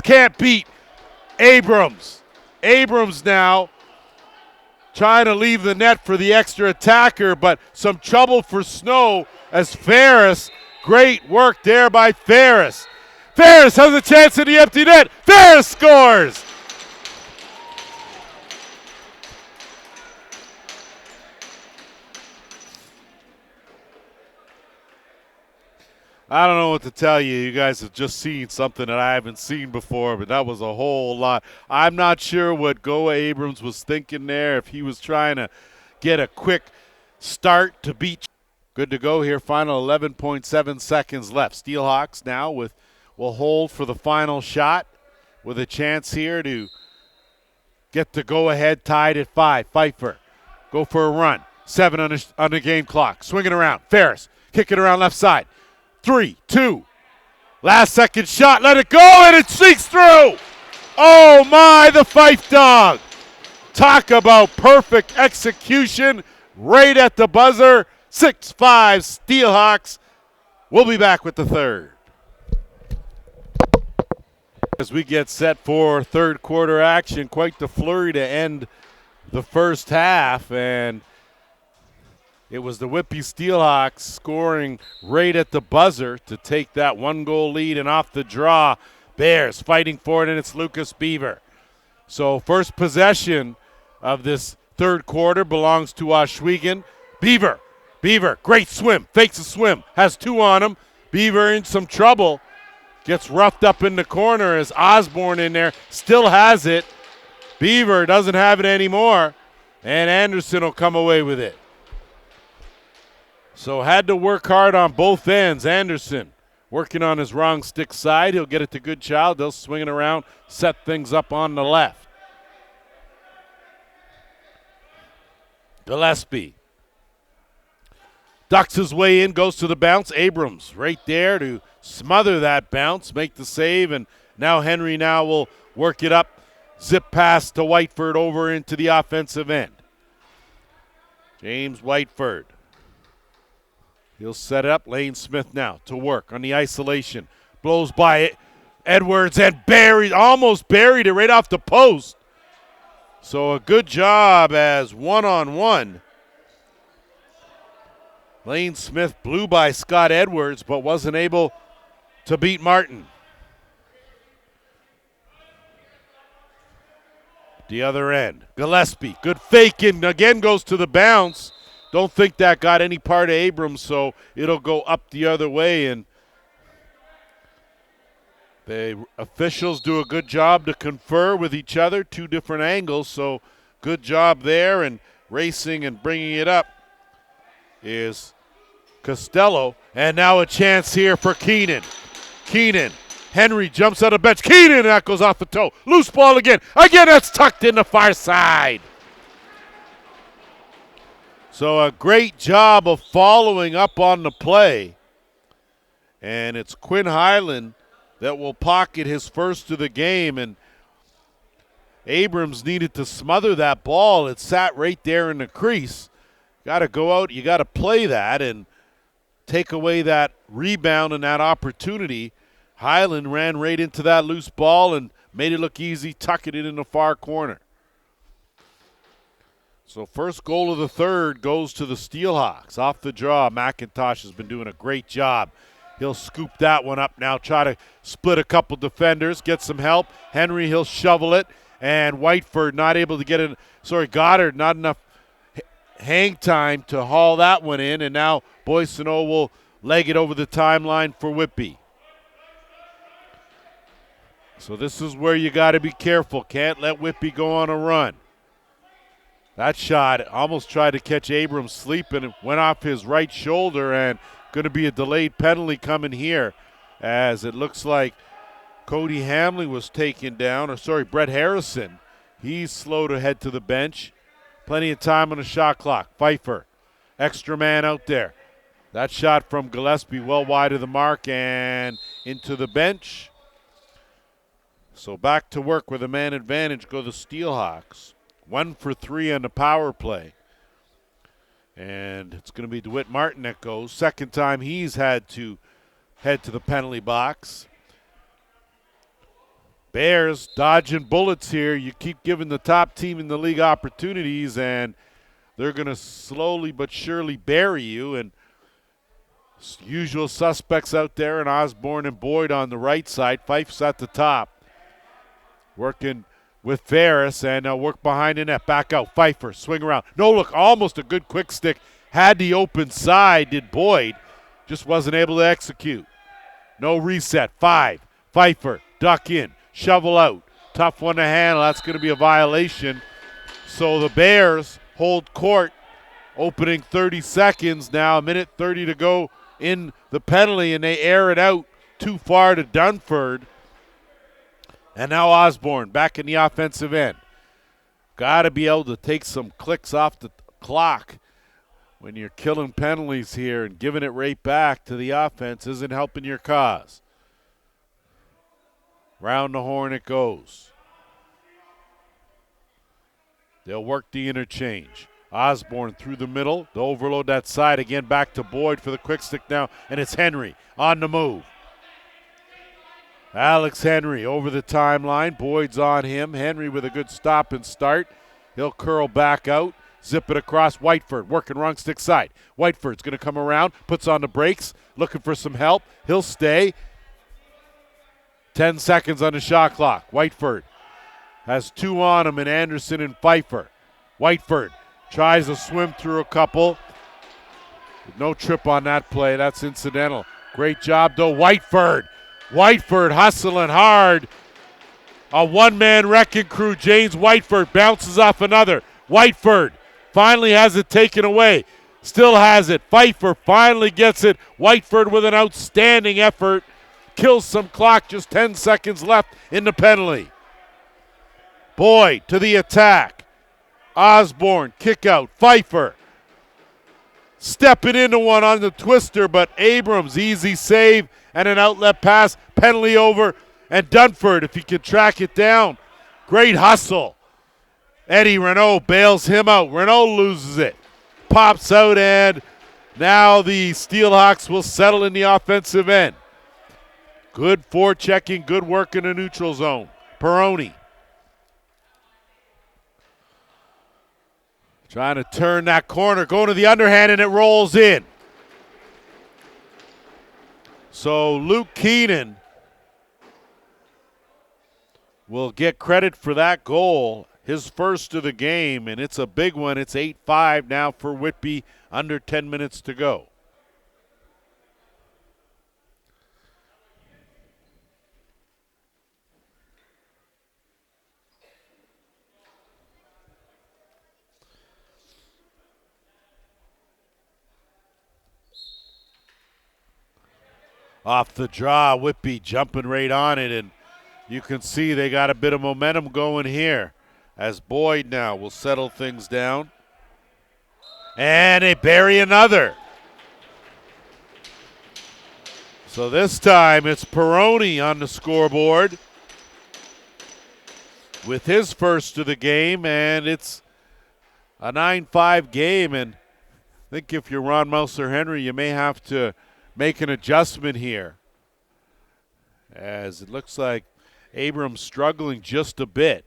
can't beat Abrams. Abrams now trying to leave the net for the extra attacker, but some trouble for Snow as Ferris. Great work there by Ferris. Ferris has a chance in the empty net. Ferris scores! I don't know what to tell you. You guys have just seen something that I haven't seen before, but that was a whole lot. I'm not sure what Goa Abrams was thinking there, if he was trying to get a quick start to beat. Good to go here. Final 11.7 seconds left. Steelhawks now will hold for the final shot with a chance here to get the go-ahead tied at 5. Pfeiffer go for a run. 7 on the game clock. Swinging around. Ferris kick it around left side. 3, 2. Last second shot. Let it go, and it sneaks through. Oh, my, the Fife dog. Talk about perfect execution right at the buzzer. 6-5 Steelhawks. We'll be back with the third. As we get set for third quarter action, quite the flurry to end the first half, and it was the Whitby Steelhawks scoring right at the buzzer to take that 1-goal lead, and off the draw, Bears fighting for it, and it's Lucas Beaver. So first possession of this third quarter belongs to Ohsweken. Beaver, great swim, fakes a swim, has 2 on him. Beaver in some trouble, gets roughed up in the corner as Osborne in there, still has it. Beaver doesn't have it anymore, and Anderson will come away with it. So had to work hard on both ends. Anderson working on his wrong stick side. He'll get it to Goodchild. They'll swing it around, set things up on the left. Gillespie ducks his way in, goes to the bounce. Abrams right there to smother that bounce, make the save, and now Henry will work it up. Zip pass to Whiteford over into the offensive end. James Whiteford. He'll set it up. Lane Smith now to work on the isolation. Blows by it. Edwards and almost buried it right off the post. So a good job as one-on-one. Lane Smith blew by Scott Edwards, but wasn't able to beat Martin. The other end, Gillespie, good fake in, again goes to the bounce. Don't think that got any part of Abrams, so it'll go up the other way, and the officials do a good job to confer with each other, 2 different angles, so good job there, and racing and bringing it up is Costello, and now a chance here for Keenan. Henry jumps out of bench. Keenan, that goes off the toe. Loose ball again. Again, that's tucked in the far side. So a great job of following up on the play. And it's Quinn Highland that will pocket his first of the game. And Abrams needed to smother that ball. It sat right there in the crease. Got to go out. You got to play that and take away that rebound and that opportunity. Highland ran right into that loose ball and made it look easy, tucking it in the far corner. So first goal of the third goes to the Steelhawks. Off the draw, McIntosh has been doing a great job. He'll scoop that one up now, try to split a couple defenders, get some help. Henry, he'll shovel it, and Whiteford not able to get it. Goddard, not enough hang time to haul that one in, and now Boysono will leg it over the timeline for Whitby. So this is where you got to be careful. Can't let Whitby go on a run. That shot almost tried to catch Abrams sleeping. It went off his right shoulder, and going to be a delayed penalty coming here, as it looks like Cody Hamley was taken down. Brett Harrison. He's slow to head to the bench. Plenty of time on the shot clock. Pfeiffer, extra man out there. That shot from Gillespie well wide of the mark and into the bench. So back to work with a man advantage go the Steelhawks. 1 for 3 on the power play. And it's going to be DeWitt Martin that goes. Second time he's had to head to the penalty box. Bears dodging bullets here. You keep giving the top team in the league opportunities, and they're going to slowly but surely bury you. And Usual suspects out there, and Osborne and Boyd on the right side. Fife's at the top. Working with Ferris, and work behind the net. Back out, Pfeiffer, swing around. No look, almost a good quick stick. Had the open side, did Boyd. Just wasn't able to execute. No reset. 5. Pfeiffer, duck in, shovel out. Tough one to handle. That's going to be a violation. So the Bears hold court, opening 30 seconds now, a minute 30 to go in the penalty, and they air it out too far to Dunford. And now Osborne back in the offensive end. Got to be able to take some clicks off the clock when you're killing penalties here, and giving it right back to the offense isn't helping your cause. Round the horn it goes. They'll work the interchange. Osborne through the middle. They'll overload that side again, back to Boyd for the quick stick now, and it's Henry on the move. Alex Henry over the timeline. Boyd's on him. Henry with a good stop and start. He'll curl back out, zip it across. Whiteford working wrong stick side. Whiteford's going to come around, puts on the brakes, looking for some help. He'll stay. 10 seconds on the shot clock. Whiteford has 2 on him, and Anderson and Pfeiffer. Whiteford tries to swim through a couple. No trip on that play. That's incidental. Great job, though. Whiteford hustling hard. A one-man wrecking crew. James Whiteford bounces off another. Whiteford finally has it taken away. Still has it. Pfeiffer finally gets it. Whiteford with an outstanding effort. Kills some clock. Just 10 seconds left in the penalty. Boyd to the attack. Osborne, kick out. Pfeiffer stepping into one on the twister, but Abrams, easy save and an outlet pass. Penalty over. And Dunford, if he can track it down. Great hustle. Eddie Renault bails him out. Renault loses it. Pops out, and now the Steelhawks will settle in the offensive end. Good forechecking, good work in the neutral zone. Peroni trying to turn that corner, going to the underhand, and it rolls in. So Luke Keenan will get credit for that goal, his first of the game, and it's a big one. It's 8-5 now for Whitby, under 10 minutes to go. Off the draw, Whitby jumping right on it, and you can see they got a bit of momentum going here as Boyd now will settle things down. And they bury another. So this time it's Peroni on the scoreboard with his first of the game, and it's a 9-5 game. And I think if you're Ron Mouser-Henry, you may have to make an adjustment here, as it looks like Abrams struggling just a bit.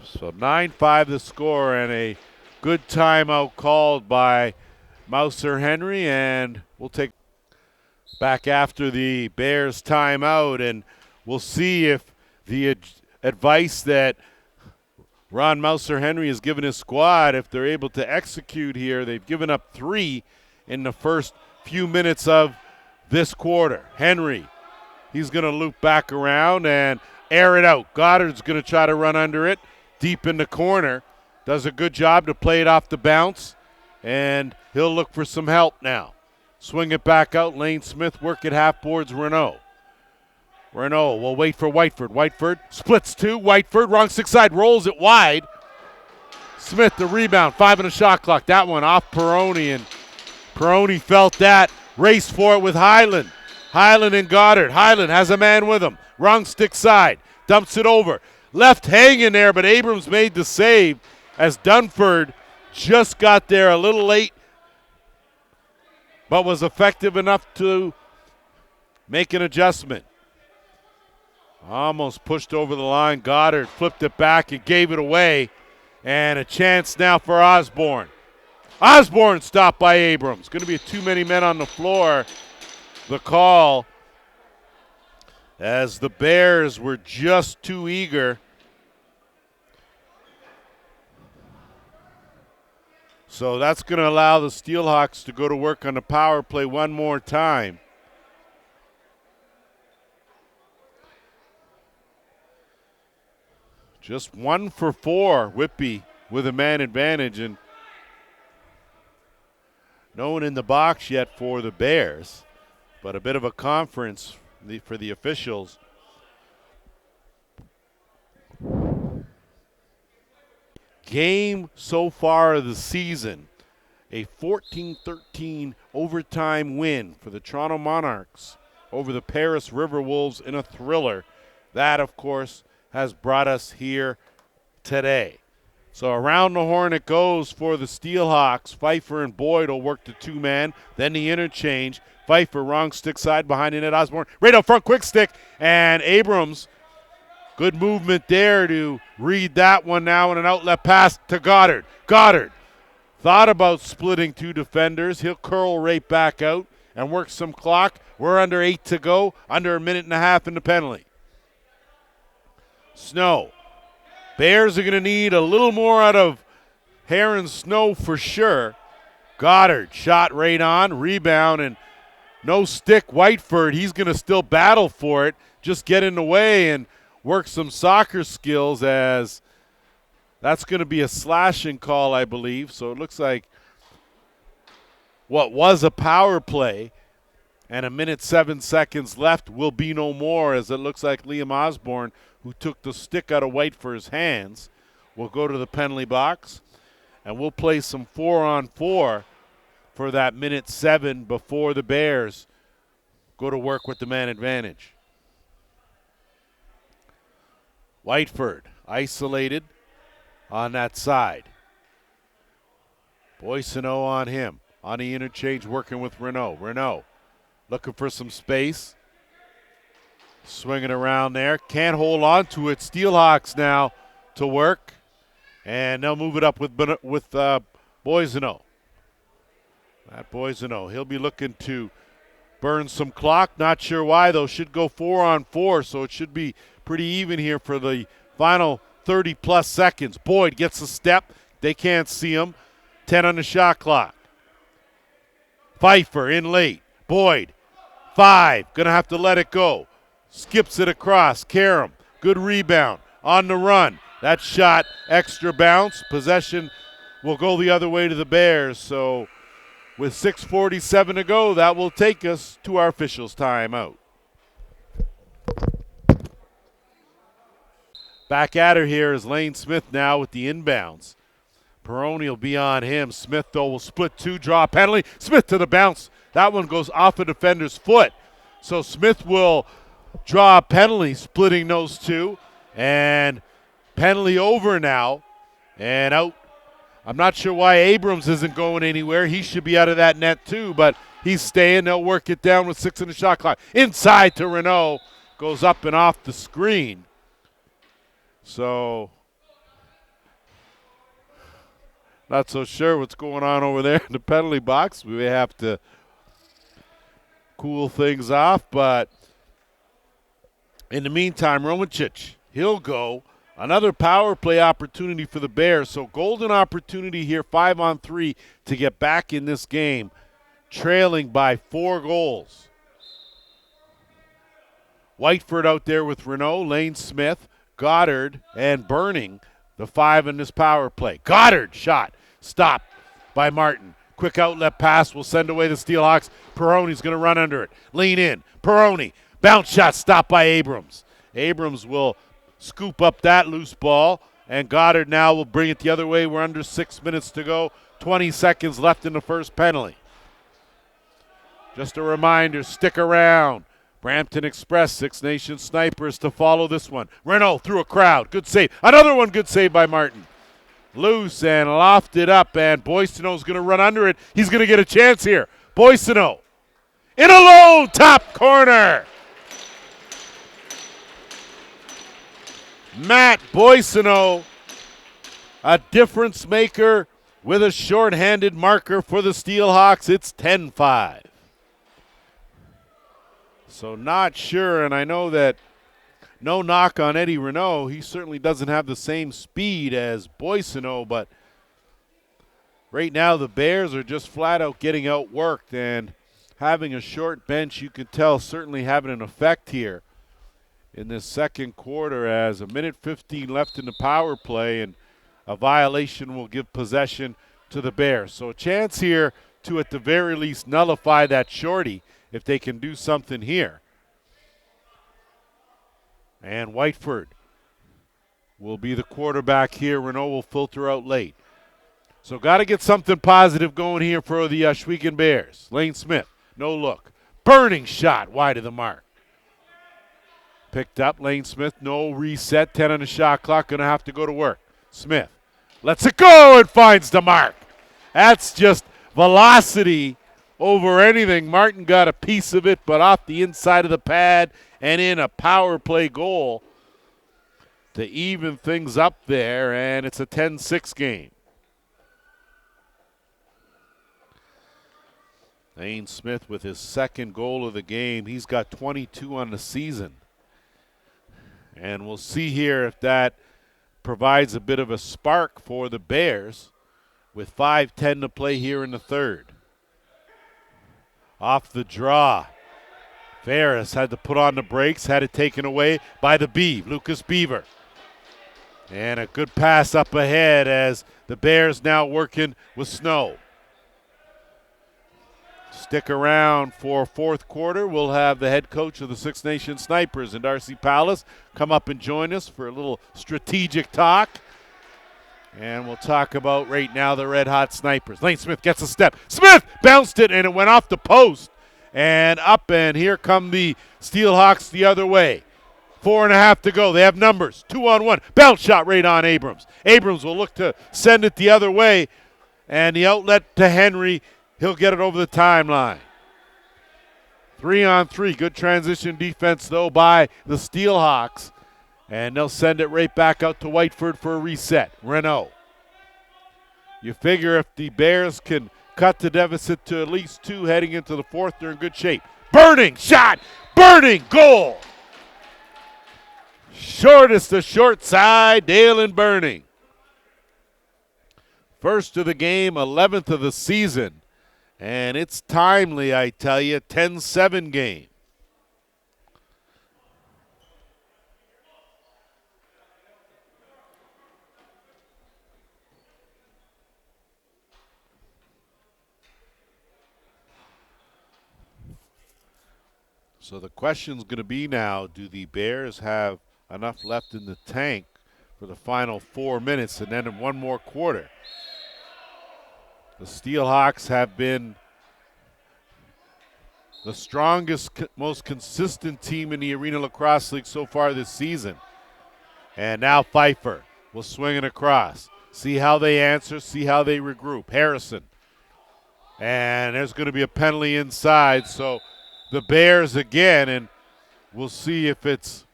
So 9-5 the score, and a good timeout called by Mouser-Henry, and we'll take back after the Bears timeout, and we'll see if the advice that Ron Mouser-Henry has given his squad, if they're able to execute here. They've given up 3 in the first few minutes of this quarter. Henry, he's going to loop back around and air it out. Goddard's going to try to run under it deep in the corner. Does a good job to play it off the bounce, and he'll look for some help now. Swing it back out. Lane Smith work at half boards. Renault will wait for Whiteford. Whiteford splits 2. Whiteford, wrong stick side, rolls it wide. Smith, the rebound, 5 on the shot clock. That one off Peroni, and Peroni felt that. Raced for it with Highland. Highland and Goddard. Highland has a man with him. Wrong stick side, dumps it over. Left hanging there, but Abrams made the save as Dunford just got there a little late, but was effective enough to make an adjustment. Almost pushed over the line. Goddard flipped it back and gave it away. And a chance now for Osborne. Osborne stopped by Abrams. Going to be too many men on the floor. The call, as the Bears were just too eager. So that's going to allow the Steelhawks to go to work on the power play one more time. Just 1 for 4, Whitby with a man advantage, and no one in the box yet for the Bears, but a bit of a conference for the officials. Game so far of the season, a 14-13 overtime win for the Toronto Monarchs over the Paris River Wolves in a thriller. That, of course, has brought us here today. So around the horn it goes for the Steelhawks. Pfeiffer and Boyd will work the two-man. Then the interchange. Pfeiffer, wrong stick side behind the net. Osborne right up front, quick stick. And Abrams, good movement there to read that one now, and an outlet pass to Goddard. Goddard thought about splitting two defenders. He'll curl right back out and work some clock. We're under 8 to go, under a minute and a half in the penalty. Snow. Bears are going to need a little more out of Heron Snow for sure. Goddard shot right on, rebound, and no stick. Whiteford, he's going to still battle for it. Just get in the way and work some soccer skills, as that's going to be a slashing call, I believe. So it looks like what was a power play and a minute 7 seconds left will be no more, as it looks like Liam Osborne, who took the stick out of Whiteford's hands, will go to the penalty box. And we'll play some 4-on-4 for that minute 7 before the Bears go to work with the man advantage. Whiteford isolated on that side. Boissonneau on him. On the interchange working with Renault. Renault looking for some space. Swinging around there. Can't hold on to it. Steelhawks now to work. And they'll move it up with Boissonneau. That Boissonneau, he'll be looking to burn some clock. Not sure why, though. Should go 4-on-4, so it should be pretty even here for the final 30-plus seconds. Boyd gets a step. They can't see him. 10 on the shot clock. Pfeiffer in late. Boyd, 5. Going to have to let it go. Skips it across. Karam, good rebound. On the run. That shot, extra bounce. Possession will go the other way to the Bears. So with 6:47 to go, that will take us to our officials' timeout. Back at her here is Lane Smith now with the inbounds. Peroni will be on him. Smith, though, will split two, draw a penalty. Smith to the bounce. That one goes off a defender's foot. So Smith will draw a penalty, splitting those two. And penalty over now. And out. I'm not sure why Abrams isn't going anywhere. He should be out of that net too, but he's staying. They'll work it down with 6 in the shot clock. Inside to Renault. Goes up and off the screen. So not so sure what's going on over there in the penalty box. We may have to cool things off, but in the meantime, Romancic, he'll go. Another power play opportunity for the Bears. So golden opportunity here, 5-on-3 to get back in this game, trailing by 4 goals. Whiteford out there with Renault, Lane Smith, Goddard, and Burning, the 5 in this power play. Goddard shot, stopped by Martin. Quick outlet pass will send away the Steelhawks. Peroni's going to run under it. Lean in. Peroni, bounce shot, stopped by Abrams. Abrams will scoop up that loose ball, and Goddard now will bring it the other way. We're under 6 minutes to go. 20 seconds left in the first penalty. Just a reminder, stick around. Brampton Express, Six Nations Snipers to follow this one. Renault through a crowd. Good save. Another one, good save by Martin. Loose and lofted up, and Boissonneau's going to run under it. He's going to get a chance here. Boissonneau in a low top corner. Matt Boissonneau, a difference maker with a shorthanded marker for the Steelhawks. It's 10-5. So not sure, and I know that no knock on Eddie Renault. He certainly doesn't have the same speed as Boissonneau, but right now the Bears are just flat out getting outworked, and having a short bench, you can tell, certainly having an effect here in this second quarter, as a minute 15 left in the power play, and a violation will give possession to the Bears. So a chance here to, at the very least, nullify that shorty if they can do something here. And Whiteford will be the quarterback here. Renault will filter out late. So got to get something positive going here for the Ohsweken Bears. Lane Smith, no look. Burning shot wide of the mark. Picked up, Lane Smith, no reset, 10 on the shot clock, going to have to go to work. Smith lets it go and finds the mark. That's just velocity over anything. Martin got a piece of it, but off the inside of the pad and in a power play goal to even things up there, and it's a 10-6 game. Lane Smith with his second goal of the game. He's got 22 on the season. And we'll see here if that provides a bit of a spark for the Bears with 5:10 to play here in the third. Off the draw. Ferris had to put on the brakes, had it taken away by the Beav, Lucas Beaver. And a good pass up ahead as the Bears now working with Snow. Stick around for fourth quarter. We'll have the head coach of the Six Nations Snipers and Darcy Palace come up and join us for a little strategic talk. And we'll talk about right now the Red Hot Snipers. Lane Smith gets a step. Smith bounced it, and it went off the post and up, and here come the Steelhawks the other way. 4.5 to go. They have numbers. 2-on-1. Bounce shot right on Abrams. Abrams will look to send it the other way, and the outlet to Henry. He'll get it over the timeline. 3-on-3. Good transition defense, though, by the Steelhawks. And they'll send it right back out to Whiteford for a reset. Renault. You figure if the Bears can cut the deficit to at least 2 heading into the fourth, they're in good shape. Burning shot. Burning goal. Shortest to short side. Dalen Burning. First of the game, 11th of the season. And it's timely, I tell you, 10-7 game. So the question's going to be now, do the Bears have enough left in the tank for the final 4 minutes and then in one more quarter? The Steelhawks have been the strongest, most consistent team in the Arenalacrosseleague so far this season. And now Pfeiffer will swing it across. See how they answer, see how they regroup. Harrison. And there's going to be a penalty inside, so the Bears again, and we'll see if it's,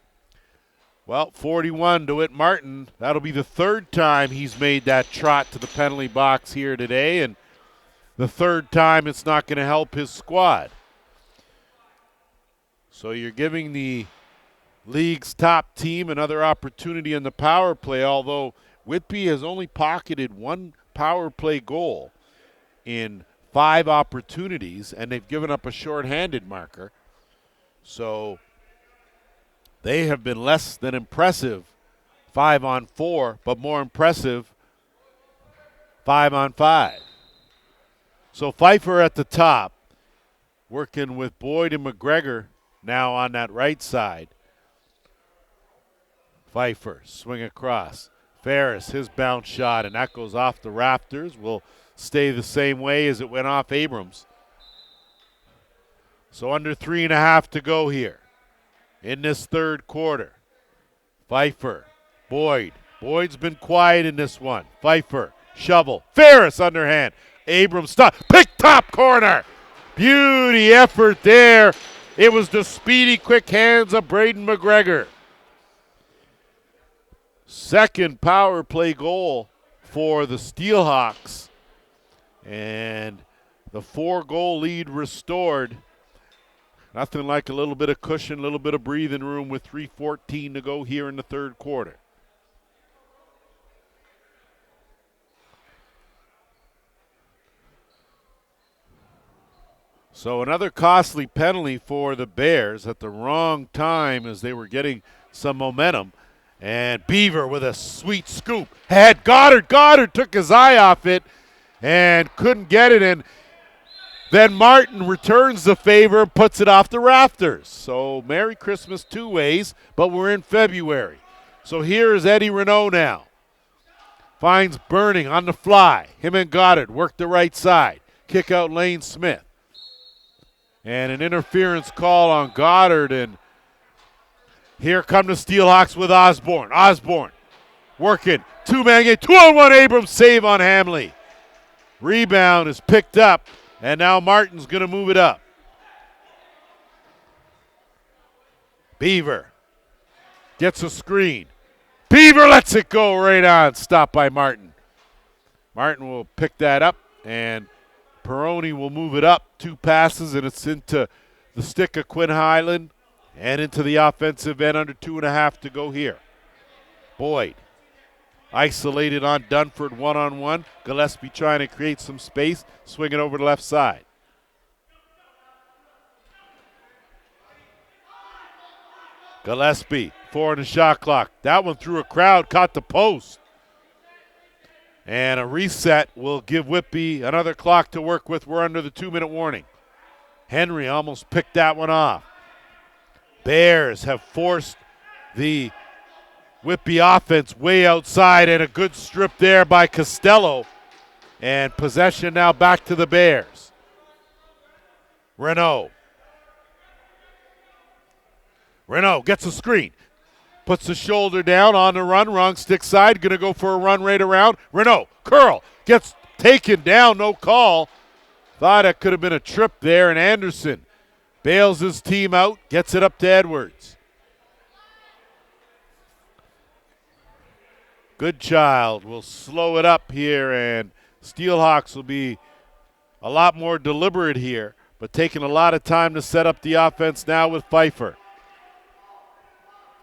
41 to Whit Martin. That'll be the third time he's made that trot to the penalty box here today, and the third time it's not going to help his squad. So you're giving the league's top team another opportunity in the power play, although Whitby has only pocketed 1 power play goal in 5 opportunities, and they've given up a shorthanded marker. So they have been less than impressive 5-on-4, but more impressive 5-on-5. So Pfeiffer at the top, working with Boyd and McGregor now on that right side. Pfeiffer, swing across. Ferris, his bounce shot, and that goes off the rafters. Will stay the same way as it went off Abrams. So under 3.5 to go here in this third quarter. Pfeiffer, Boyd. Boyd's been quiet in this one. Pfeiffer, shovel. Ferris underhand. Abrams stop. Pick top corner. Beauty effort there. It was the speedy, quick hands of Braden McGregor. Second power play goal for the Steelhawks. And the 4-goal lead restored. Nothing like a little bit of cushion, a little bit of breathing room with 3:14 to go here in the third quarter. So another costly penalty for the Bears at the wrong time as they were getting some momentum. And Beaver with a sweet scoop. Had Goddard. Goddard took his eye off it and couldn't get it. And then Martin returns the favor and puts it off the rafters. So Merry Christmas two ways, but we're in February. So here is Eddie Renault now. Finds Burning on the fly. Him and Goddard work the right side. Kick out Lane Smith. And an interference call on Goddard, and here come the Steelhawks with Osborne. Osborne working. Two-man game. 2-on-1 Abrams save on Hamley. Rebound is picked up, and now Martin's going to move it up. Beaver gets a screen. Beaver lets it go right on. Stopped by Martin. Martin will pick that up, and Peroni will move it up. 2 passes, and it's into the stick of Quinn Highland and into the offensive end. Under 2.5 to go here. Boyd isolated on Dunford one-on-one. Gillespie trying to create some space. Swing it over the left side. Gillespie, 4 in the shot clock. That one through a crowd, caught the post. And a reset will give Whitby another clock to work with. We're under the 2-minute warning. Henry almost picked that one off. Bears have forced the Whitby offense way outside, and a good strip there by Costello. And possession now back to the Bears. Renault gets a screen. Puts the shoulder down on the run, wrong stick side, going to go for a run right around. Renault, curl, gets taken down, no call. Thought it could have been a trip there, and Anderson bails his team out, gets it up to Edwards. Goodchild will slow it up here, and Steelhawks will be a lot more deliberate here, but taking a lot of time to set up the offense now with Pfeiffer.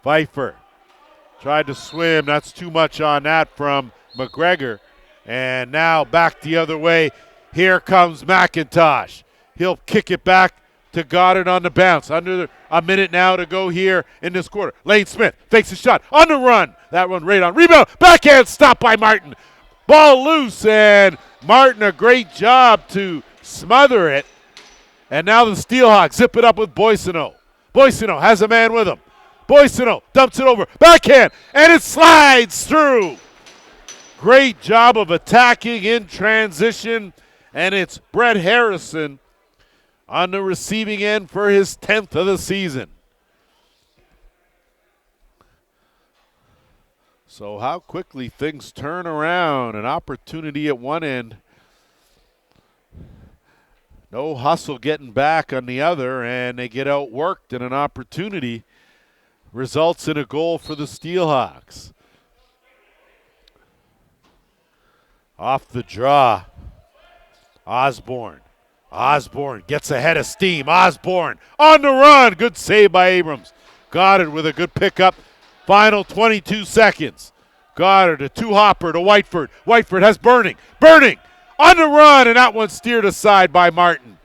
Pfeiffer tried to swim. That's too much on that from McGregor. And now back the other way. Here comes McIntosh. He'll kick it back to Goddard on the bounce. Under a minute now to go here in this quarter. Lane Smith fakes a shot on the run. That one right on. Rebound. Backhand stop by Martin. Ball loose, and Martin a great job to smother it. And now the Steelhawks zip it up with Boissonneau. Boissonneau has a man with him. Boissonneau dumps it over. Backhand, and it slides through. Great job of attacking in transition, and it's Brett Harrison on the receiving end for his 10th of the season. So how quickly things turn around. An opportunity at one end. No hustle getting back on the other, and they get outworked, and an opportunity results in a goal for the Steelhawks. Off the draw, Osborne. Osborne gets ahead of steam. Osborne on the run. Good save by Abrams. Goddard with a good pickup. Final 22 seconds. Goddard, a two-hopper to Whiteford. Whiteford has Burning. Burning on the run, and that one steered aside by Martin.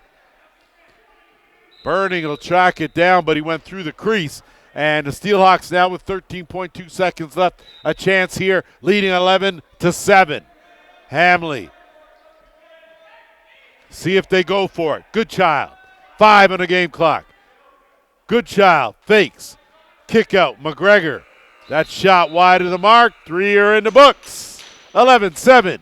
Burning will track it down, but he went through the crease. And the Steelhawks now with 13.2 seconds left. A chance here, leading 11-7. Hamley. See if they go for it. Goodchild. 5 on the game clock. Goodchild fakes. Kick out. McGregor. That shot wide of the mark. 3 are in the books. 11-7.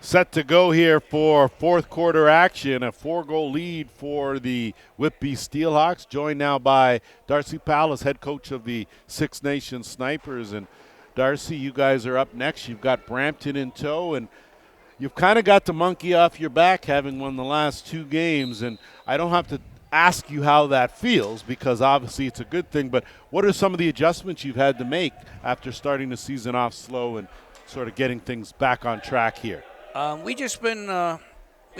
Set to go here for fourth quarter action. A 4-goal lead for the Whitby Steelhawks, joined now by Darcy Palace, head coach of the Six Nations Snipers. And Darcy, you guys are up next. You've got Brampton in tow, and you've kind of got the monkey off your back having won the last 2 games. And I don't have to ask you how that feels, because obviously it's a good thing, but what are some of the adjustments you've had to make after starting the season off slow and sort of getting things back on track here? We've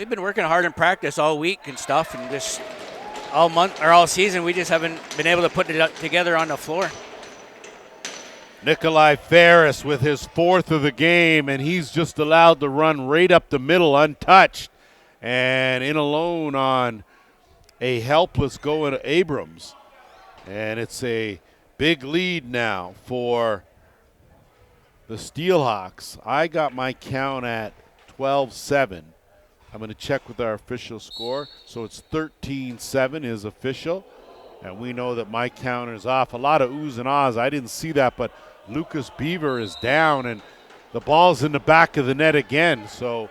been working hard in practice all week and stuff, and just all month or all season we just haven't been able to put it together on the floor. Nikolai Ferris with his 4th of the game, and he's just allowed to run right up the middle untouched. And in alone on a helpless going to Abrams. And it's a big lead now for the Steelhawks. I got my count at 12-7. I'm going to check with our official score. So it's 13-7 is official. And we know that my counter's off. A lot of oohs and ahs. I didn't see that, but Lucas Beaver is down, and the ball's in the back of the net again. So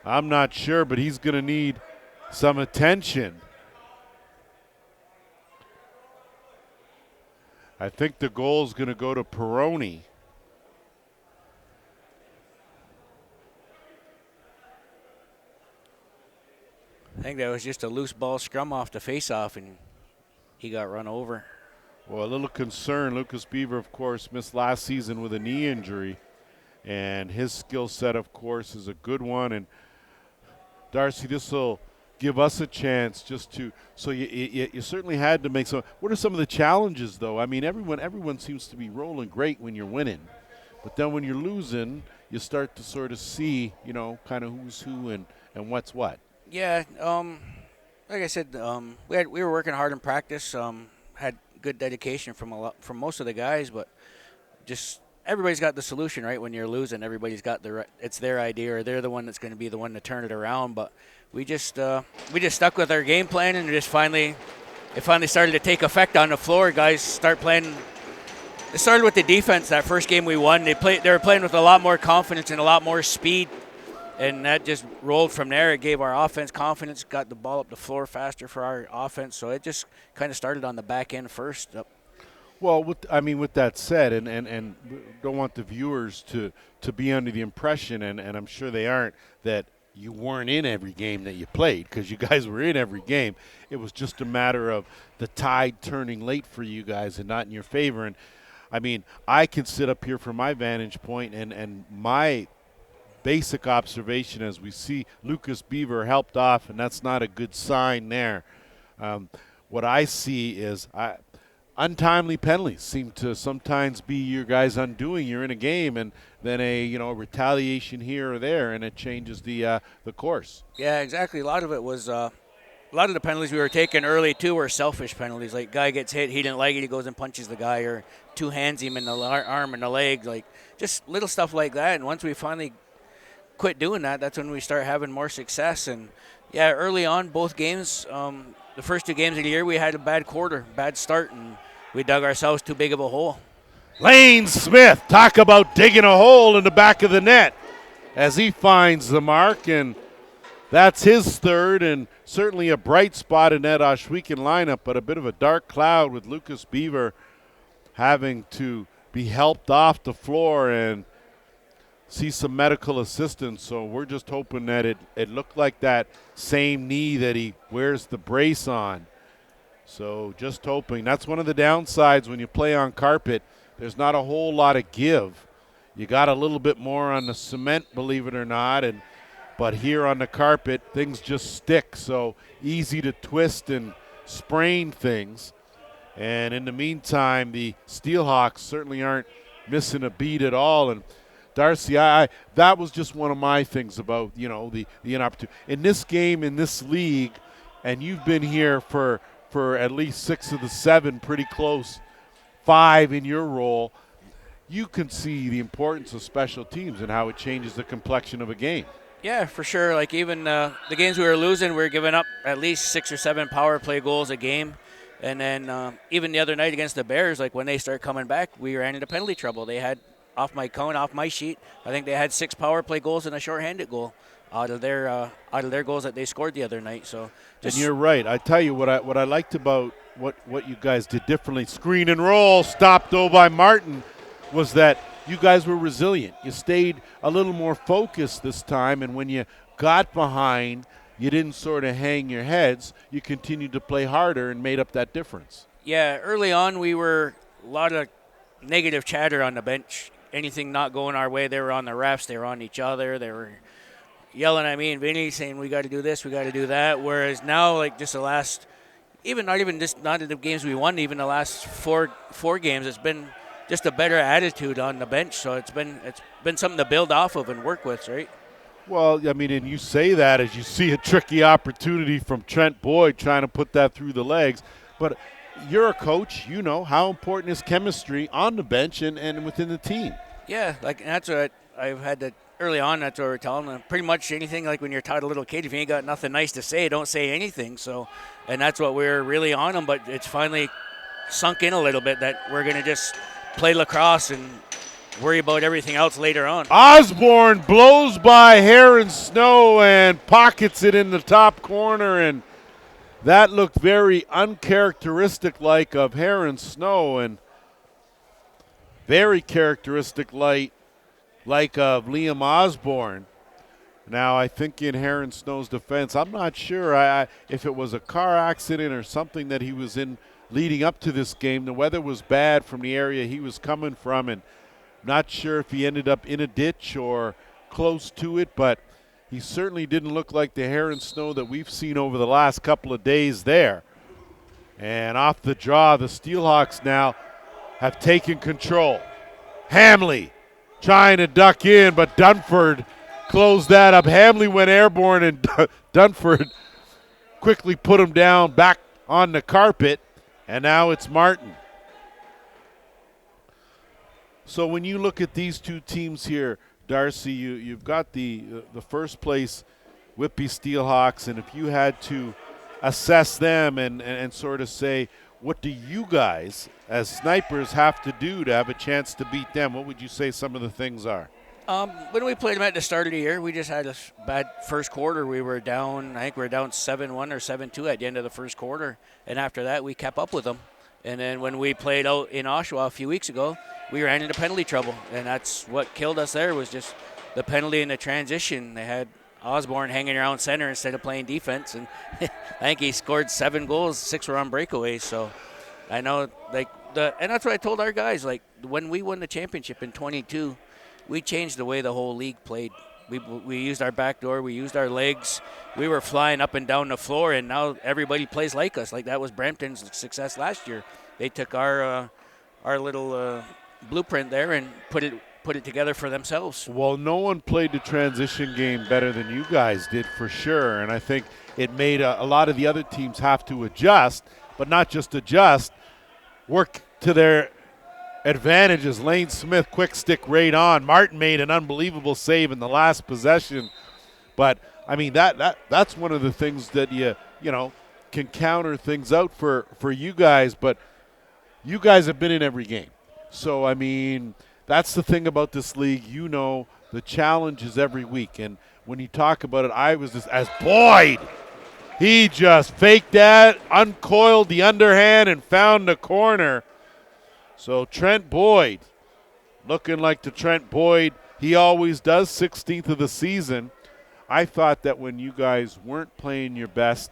I'm not sure, but he's going to need some attention. I think the goal is going to go to Peroni. I think that was just a loose ball scrum off the face-off, and he got run over. Well, a little concern. Lucas Beaver, of course, missed last season with a knee injury, and his skill set, of course, is a good one. And Darcy, this will give us a chance just to. So you certainly had to make some. What are some of the challenges, though? I mean, everyone seems to be rolling great when you're winning, but then when you're losing, you start to sort of see, kind of who's who and what's what. Yeah, like I said, we were working hard in practice. Had good dedication from most of the guys, but just everybody's got the solution, right? When you're losing, everybody's got it's their idea, or they're the one that's going to be the one to turn it around. But we just stuck with our game plan, and it finally started to take effect on the floor. Guys start playing. It started with the defense. That first game we won, they were playing with a lot more confidence and a lot more speed. And that just rolled from there. It gave our offense confidence, got the ball up the floor faster for our offense. So it just kind of started on the back end first. Well, with that said, and don't want the viewers to be under the impression, and I'm sure they aren't, that you weren't in every game that you played, because you guys were in every game. It was just a matter of the tide turning late for you guys and not in your favor. And, I mean, I can sit up here from my vantage point, and my basic observation as we see Lucas Beaver helped off, and that's not a good sign there. What I see is untimely penalties seem to sometimes be your guys undoing. You're in a game, and then a retaliation here or there, and it changes the course. Yeah, exactly. A lot of it was a lot of the penalties we were taking early too were selfish penalties. Like, guy gets hit, he didn't like it, he goes and punches the guy, or two hands him in the arm and the leg, like just little stuff like that. And once we finally quit doing that, that's when we start having more success. And yeah, early on, both games, the first 2 games of the year, we had a bad start, and we dug ourselves too big of a hole. Lane Smith, talk about digging a hole in the back of the net as he finds the mark, and that's his 3rd, and certainly a bright spot in that Ohsweken lineup, but a bit of a dark cloud with Lucas Beaver having to be helped off the floor and see some medical assistance. So we're just hoping that it looked like that same knee that he wears the brace on. So just hoping. That's one of the downsides when you play on carpet. There's not a whole lot of give. You got a little bit more on the cement, believe it or not, but here on the carpet, things just stick. So easy to twist and sprain things. And in the meantime, the Steelhawks certainly aren't missing a beat at all. And Darcy, that was just one of my things about, the inopportunity. In this game, in this league, and you've been here for at least 6 of the 7, pretty close, 5 in your role, you can see the importance of special teams and how it changes the complexion of a game. Yeah, for sure. Like, even the games we were losing, we were giving up at least 6 or 7 power play goals a game. And then even the other night against the Bears, like when they start coming back, we ran into penalty trouble. They had, off my count, off my sheet, I think they had 6 power play goals and a shorthanded goal out of their goals that they scored the other night. So, and you're right. I tell you what I liked about what you guys did differently. Screen and roll, stopped though by Martin, was that you guys were resilient. You stayed a little more focused this time, and when you got behind, you didn't sort of hang your heads. You continued to play harder and made up that difference. Yeah, early on we were a lot of negative chatter on the bench. Anything not going our way, they were on the refs, they were on each other, they were yelling at me and Vinny saying we got to do this, we got to do that. Whereas now, like just the last, not in the games we won, even the last four games, it's been just a better attitude on the bench. So it's been something to build off of and work with, right? Well, I mean, and you say that as you see a tricky opportunity from Trent Boyd trying to put that through the legs, but you're a coach, you know how important is chemistry on the bench and within the team. Yeah, like that's what I've had to early on. That's what we're telling them. Pretty much anything, like when you're taught a little kid, if you ain't got nothing nice to say, don't say anything. So, and that's what we're really on them. But it's finally sunk in a little bit that we're gonna just play lacrosse and worry about everything else later on. Osborne blows by Heron Snow and pockets it in the top corner, and that looked very uncharacteristic like of Heron Snow and very characteristic like of Liam Osborne. Now, I think in Heron Snow's defense, I'm not sure if it was a car accident or something that he was in leading up to this game. The weather was bad from the area he was coming from, and not sure if he ended up in a ditch or close to it, but he certainly didn't look like the Heron Snow that we've seen over the last couple of days there. And off the draw, the Steelhawks now have taken control. Hamley trying to duck in, but Dunford closed that up. Hamley went airborne, and Dunford quickly put him down back on the carpet, and now it's Martin. So when you look at these two teams here, Darcy, you've got the first place Whitby Steelhawks, and if you had to assess them and sort of say, what do you guys as snipers have to do to have a chance to beat them, what would you say some of the things are? When we played them at the start of the year, we just had a bad first quarter. We were down, I think we were down 7-1 or 7-2 at the end of the first quarter, and after that we kept up with them. And then when we played out in Oshawa a few weeks ago, we ran into penalty trouble, and that's what killed us there was just the penalty and the transition. They had Osborne hanging around center instead of playing defense, and I think he scored 7 goals, 6 were on breakaways. So I know, and that's what I told our guys. Like when we won the championship in 22, we changed the way the whole league played. We used our back door, we used our legs, we were flying up and down the floor, and now everybody plays like us. Like that was Brampton's success last year. They took our little blueprint there and put it together for themselves. Well, no one played the transition game better than you guys did for sure, and I think it made a lot of the other teams have to adjust, but not just adjust, work to their advantages. Lane Smith, quick stick right on. Martin made an unbelievable save in the last possession, but I mean that's one of the things that you know can counter things out for you guys, but you guys have been in every game. So I mean, that's the thing about this league. You know, the challenge is every week, and when you talk about it, I was just as Boyd. He just faked that, uncoiled the underhand, and found the corner. So Trent Boyd, looking like the Trent Boyd he always does, 16th of the season. I thought that when you guys weren't playing your best,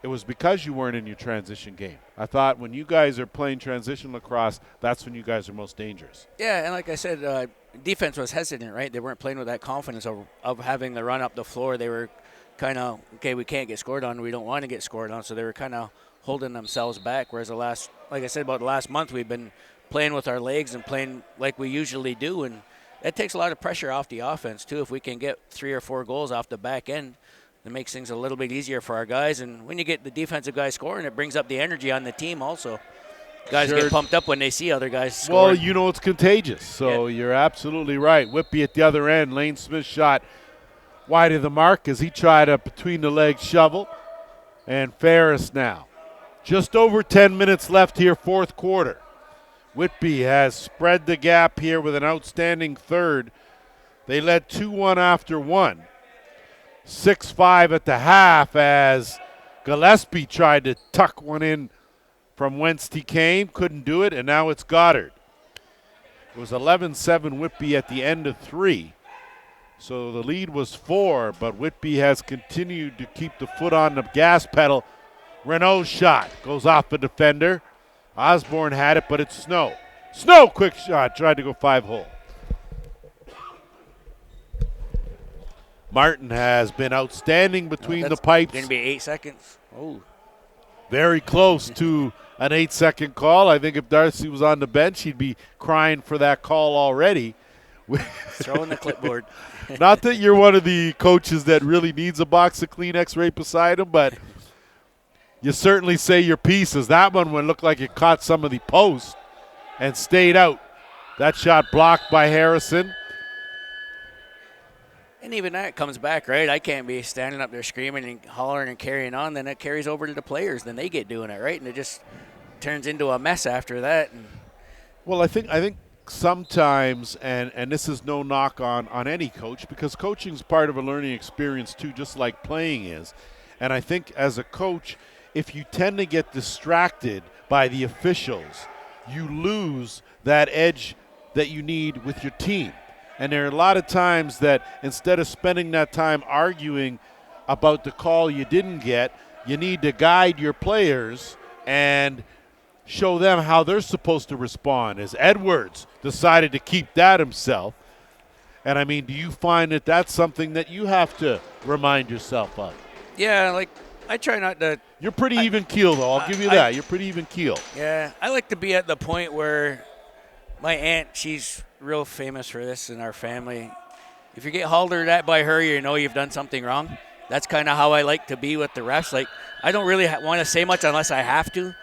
it was because you weren't in your transition game. I thought when you guys are playing transition lacrosse, that's when you guys are most dangerous. Yeah, and like I said, defense was hesitant, right? They weren't playing with that confidence of having the run up the floor. They were kind of, okay, we can't get scored on. We don't want to get scored on. So they were kind of holding themselves back, whereas like I said, about the last month, we've been playing with our legs and playing like we usually do, and that takes a lot of pressure off the offense, too. If we can get 3 or 4 goals off the back end, it makes things a little bit easier for our guys, and when you get the defensive guys scoring, it brings up the energy on the team also. Guys get pumped up when they see other guys scoring. Well, you know it's contagious, so You're absolutely right. Whitby at the other end, Lane Smith shot wide of the mark as he tried a between-the-legs shovel, and Ferris now. Just over 10 minutes left here, fourth quarter. Whitby has spread the gap here with an outstanding third. They led 2-1 after one. 6-5 at the half as Gillespie tried to tuck one in from whence he came. Couldn't do it, and now it's Goddard. It was 11-7 Whitby at the end of 3. So the lead was 4, but Whitby has continued to keep the foot on the gas pedal. Renault's shot goes off the defender. Osborne had it, but it's Snow. Snow, quick shot, tried to go 5-hole. Martin has been outstanding between the pipes. Going to be 8 seconds. Oh. Very close to an 8-second call. I think if Darcy was on the bench, he'd be crying for that call already. Throwing the clipboard. Not that you're one of the coaches that really needs a box of Kleenex right beside him, but you certainly say your pieces. That one looked like it caught some of the post and stayed out. That shot blocked by Harrison. And even that comes back, right? I can't be standing up there screaming and hollering and carrying on. Then it carries over to the players. Then they get doing it, right? And it just turns into a mess after that. Well, I think sometimes, and this is no knock on any coach, because coaching is part of a learning experience too, just like playing is. And I think as a coach, if you tend to get distracted by the officials, you lose that edge that you need with your team. And there are a lot of times that instead of spending that time arguing about the call you didn't get, you need to guide your players and show them how they're supposed to respond. As Edwards decided to keep that himself. And, I mean, do you find that that's something that you have to remind yourself of? Yeah, like I try not to. You're pretty even keel, though. I'll give you that. You're pretty even keel. Yeah, I like to be at the point where my aunt, she's real famous for this in our family. If you get hollered at by her, you know you've done something wrong. That's kind of how I like to be with the refs. Like, I don't really want to say much unless I have to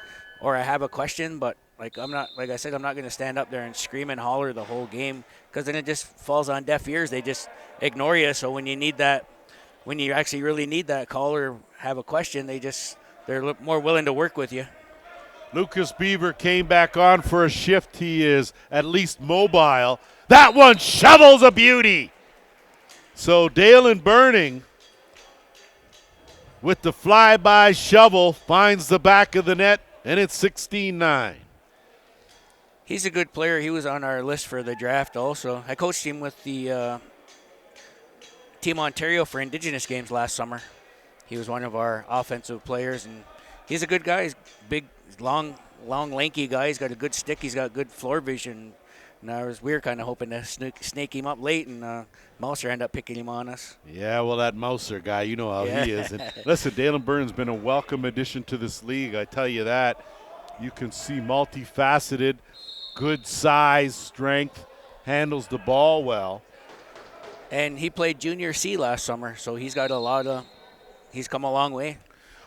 or I have a question, but I'm not going to stand up there and scream and holler the whole game, because then it just falls on deaf ears. They just ignore you. So when you actually really need that call or have a question, they're more willing to work with you. Lucas Beaver came back on for a shift. He is at least mobile. That one shovels a beauty. So Dalen Burning with the fly-by shovel finds the back of the net, and it's 16-9. He's a good player. He was on our list for the draft also. I coached him with the Team Ontario for Indigenous games last summer. He was one of our offensive players, and he's a good guy. He's big, long, lanky guy. He's got a good stick. He's got good floor vision. And we were kind of hoping to snake him up late, and Mouser ended up picking him on us. Yeah, well, that Mouser guy, you know how he is. And listen, Dalen Burns has been a welcome addition to this league. I tell you that. You can see multifaceted, good size, strength, handles the ball well. And he played Junior C last summer, so he's got he's come a long way.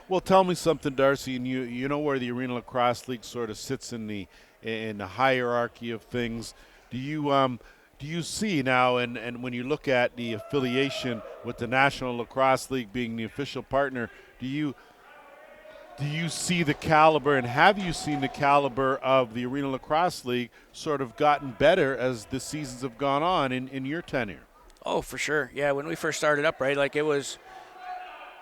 Well, tell me something, Darcy, and you know where the Arena Lacrosse League sort of sits in the hierarchy of things. Do you see now, and when you look at the affiliation with the National Lacrosse League being the official partner, do you see the caliber, and have you seen the caliber of the Arena Lacrosse League sort of gotten better as the seasons have gone on in your tenure? Oh, for sure. Yeah, when we first started up, right, like it was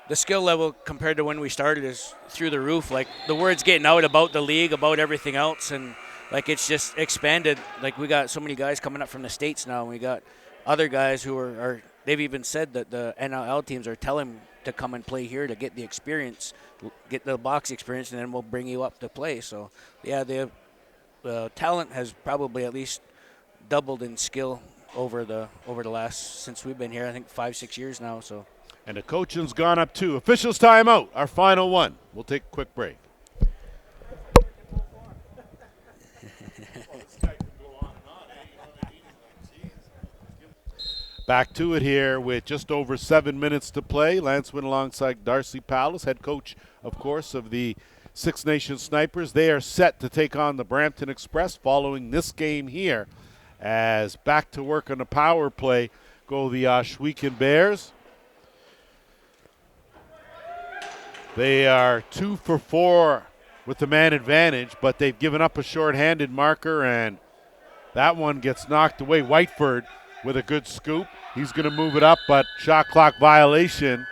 the skill level compared to when we started is through the roof. Like the word's getting out about the league, about everything else, and like it's just expanded. Like we got so many guys coming up from the States now, and we got other guys who are they've even said that the NLL teams are telling them to come and play here to get the experience, get the box experience, and then we'll bring you up to play. So, yeah, the talent has probably at least doubled in skill over the last, since we've been here, I think 5-6 years now. So. And the coaching's gone up too. Officials timeout, our final one. We'll take a quick break. Back to it here with just over 7 minutes to play. Lance Wynn alongside Darcy Palace, head coach, of course, of the Six Nations Snipers. They are set to take on the Brampton Express following this game here. As back to work on the power play go the Ohsweken Bears. They are 2 for 4 with the man advantage, but they've given up a short-handed marker, and that one gets knocked away. Whiteford with a good scoop. He's going to move it up, but shot clock violation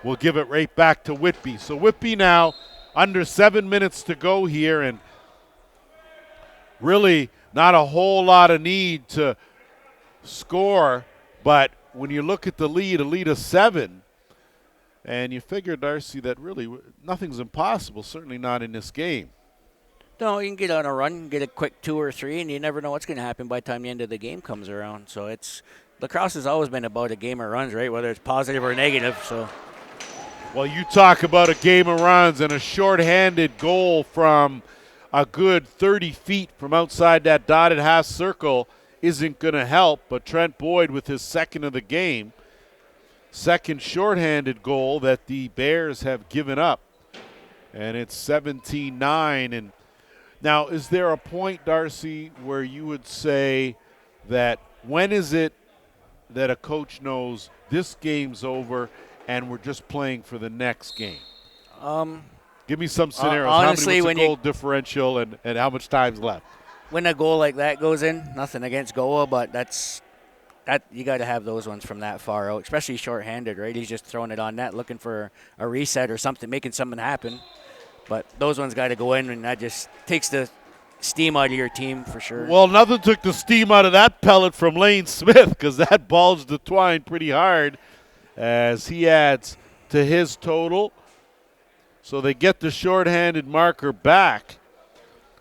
will give it right back to Whitby. So Whitby now under 7 minutes to go here, and really not a whole lot of need to score, but when you look at the lead, a lead of 7, and you figure, Darcy, that really nothing's impossible, certainly not in this game. No, you can get on a run, get a quick 2 or 3, and you never know what's going to happen by the time the end of the game comes around. So lacrosse has always been about a game of runs, right, whether it's positive or negative. So, well, you talk about a game of runs, and a shorthanded goal from a good 30 feet from outside that dotted half circle isn't going to help. But Trent Boyd with his second of the game, second shorthanded goal that the Bears have given up, and it's 17-9. And now, is there a point, Darcy, where you would say that when is it that a coach knows this game's over and we're just playing for the next game? Give me some scenarios. Honestly, what's the goal differential and how much time's left? When a goal like that goes in, nothing against Goa, but that you got to have those ones from that far out, especially shorthanded, right? He's just throwing it on net, looking for a reset or something, making something happen. But those ones got to go in, and that just takes the steam out of your team for sure. Well, nothing took the steam out of that pellet from Lane Smith, because that bulged the twine pretty hard as he adds to his total. So they get the shorthanded marker back.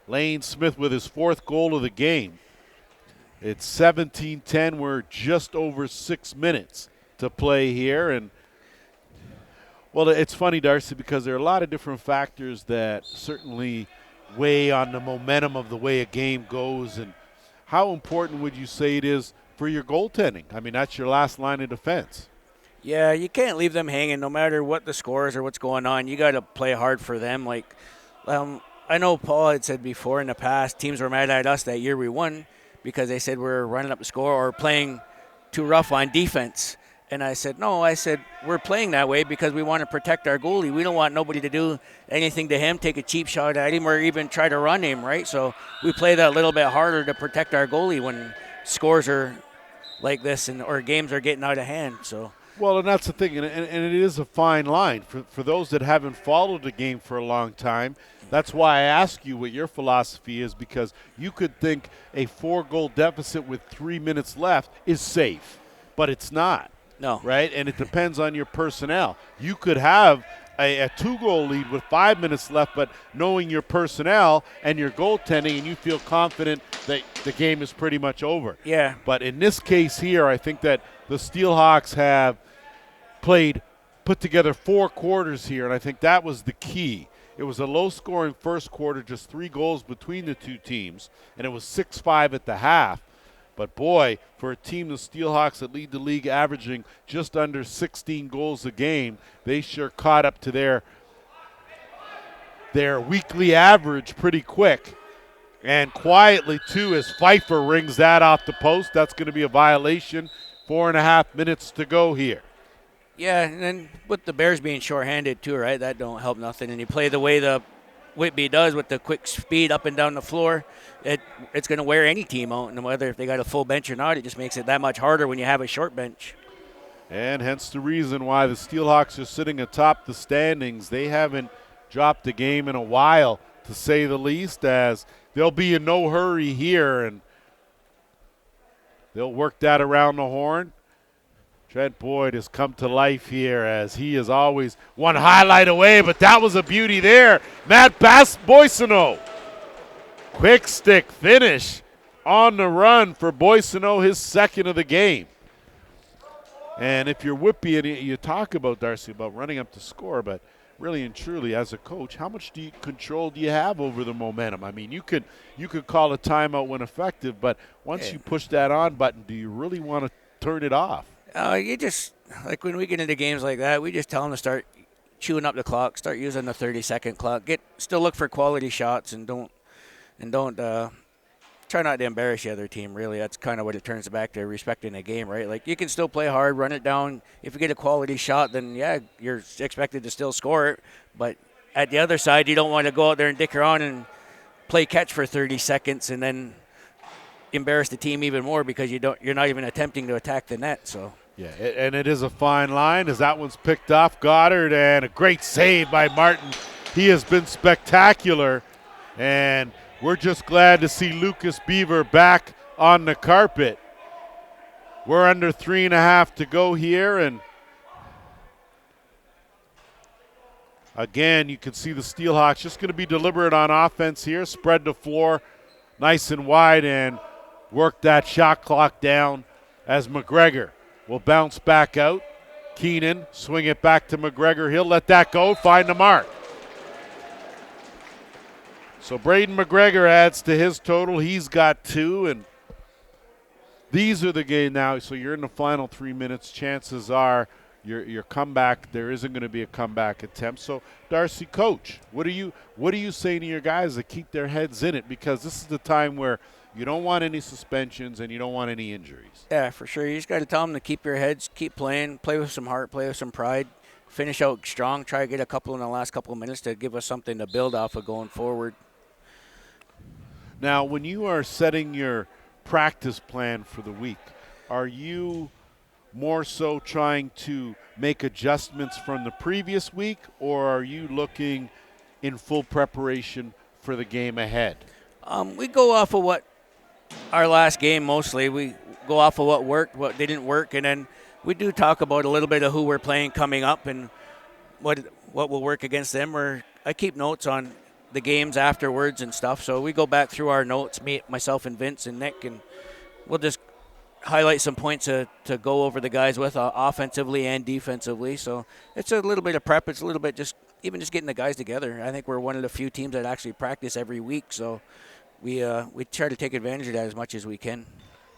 Lane Smith with his 4th goal of the game. It's 17-10. We're just over 6 minutes to play here. And, well, it's funny, Darcy, because there are a lot of different factors that certainly weigh on the momentum of the way a game goes. And how important would you say it is for your goaltending? I mean, that's your last line of defense. Yeah, you can't leave them hanging no matter what the score is or what's going on. You got to play hard for them. Like, I know Paul had said before in the past, teams were mad at us that year we won because they said we're running up the score or playing too rough on defense. And I said, no, we're playing that way because we want to protect our goalie. We don't want nobody to do anything to him, take a cheap shot at him, or even try to run him, right? So we play that a little bit harder to protect our goalie when scores are like this or games are getting out of hand. So. Well, and that's the thing, and it is a fine line. For those that haven't followed the game for a long time, that's why I ask you what your philosophy is, because you could think a 4-goal deficit with 3 minutes left is safe, but it's not. No. Right? And it depends on your personnel. You could have a 2-goal lead with 5 minutes left, but knowing your personnel and your goaltending, and you feel confident that the game is pretty much over. Yeah. But in this case here, I think that the Steelhawks have put together 4 quarters here, and I think that was the key. It was a low-scoring first quarter, just 3 goals between the two teams, and it was 6-5 at the half. But, boy, for a team, the Steelhawks, that lead the league averaging just under 16 goals a game, they sure caught up to their weekly average pretty quick. And quietly, too, as Pfeiffer rings that off the post. That's going to be a violation. 4.5 minutes to go here. Yeah, and then with the Bears being shorthanded, too, right, that don't help nothing. And you play the way the Whitby does with the quick speed up and down the floor, it's going to wear any team out. And whether if they got a full bench or not, it just makes it that much harder when you have a short bench. And hence the reason why the Steelhawks are sitting atop the standings. They haven't dropped a game in a while, to say the least, as they'll be in no hurry here, and they'll work that around the horn. Trent Boyd has come to life here, as he is always one highlight away, but that was a beauty there. Matt Boissonneau. Quick stick finish on the run for Boissonneau, his second of the game. And if you're Whitby, and you talk about, Darcy, about running up the score, but really and truly, as a coach, how much control do you have over the momentum? I mean, you could call a timeout when effective, but once you push that on button, do you really want to turn it off? You just, like when we get into games like that, we just tell them to start chewing up the clock, start using the 30-second clock. Still look for quality shots and don't try not to embarrass the other team, really. That's kind of what it turns back to, respecting the game, right? Like, you can still play hard, run it down. If you get a quality shot, then, yeah, you're expected to still score it. But at the other side, you don't want to go out there and dick around and play catch for 30 seconds and then embarrass the team even more because you're not even attempting to attack the net. So yeah, and it is a fine line as that one's picked off Goddard, and a great save by Martin. He has been spectacular, and we're just glad to see Lucas Beaver back on the carpet. We're under 3.5 to go here, and again, you can see the Steelhawks just going to be deliberate on offense here, spread the floor nice and wide, and work that shot clock down as McGregor will bounce back out. Keenan, swing it back to McGregor. He'll let that go, find the mark. So Braden McGregor adds to his total. He's got 2, and these are the game now. So you're in the final 3 minutes. Chances are your comeback, there isn't going to be a comeback attempt. So Darcy, coach, what are you saying to your guys to keep their heads in it? Because this is the time where you don't want any suspensions and you don't want any injuries. Yeah, for sure. You just got to tell them to keep your heads, keep playing, play with some heart, play with some pride, finish out strong, try to get a couple in the last couple of minutes to give us something to build off of going forward. Now, when you are setting your practice plan for the week, are you more so trying to make adjustments from the previous week, or are you looking in full preparation for the game ahead? We go off of what our last game mostly. We go off of what worked, what didn't work, and then we do talk about a little bit of who we're playing coming up and what will work against them. I keep notes on the games afterwards and stuff, so we go back through our notes, myself and Vince and Nick, and we'll just highlight some points to go over the guys with offensively and defensively. So it's a little bit of prep. It's a little bit just getting the guys together. I think we're one of the few teams that actually practice every week, so we try to take advantage of that as much as we can.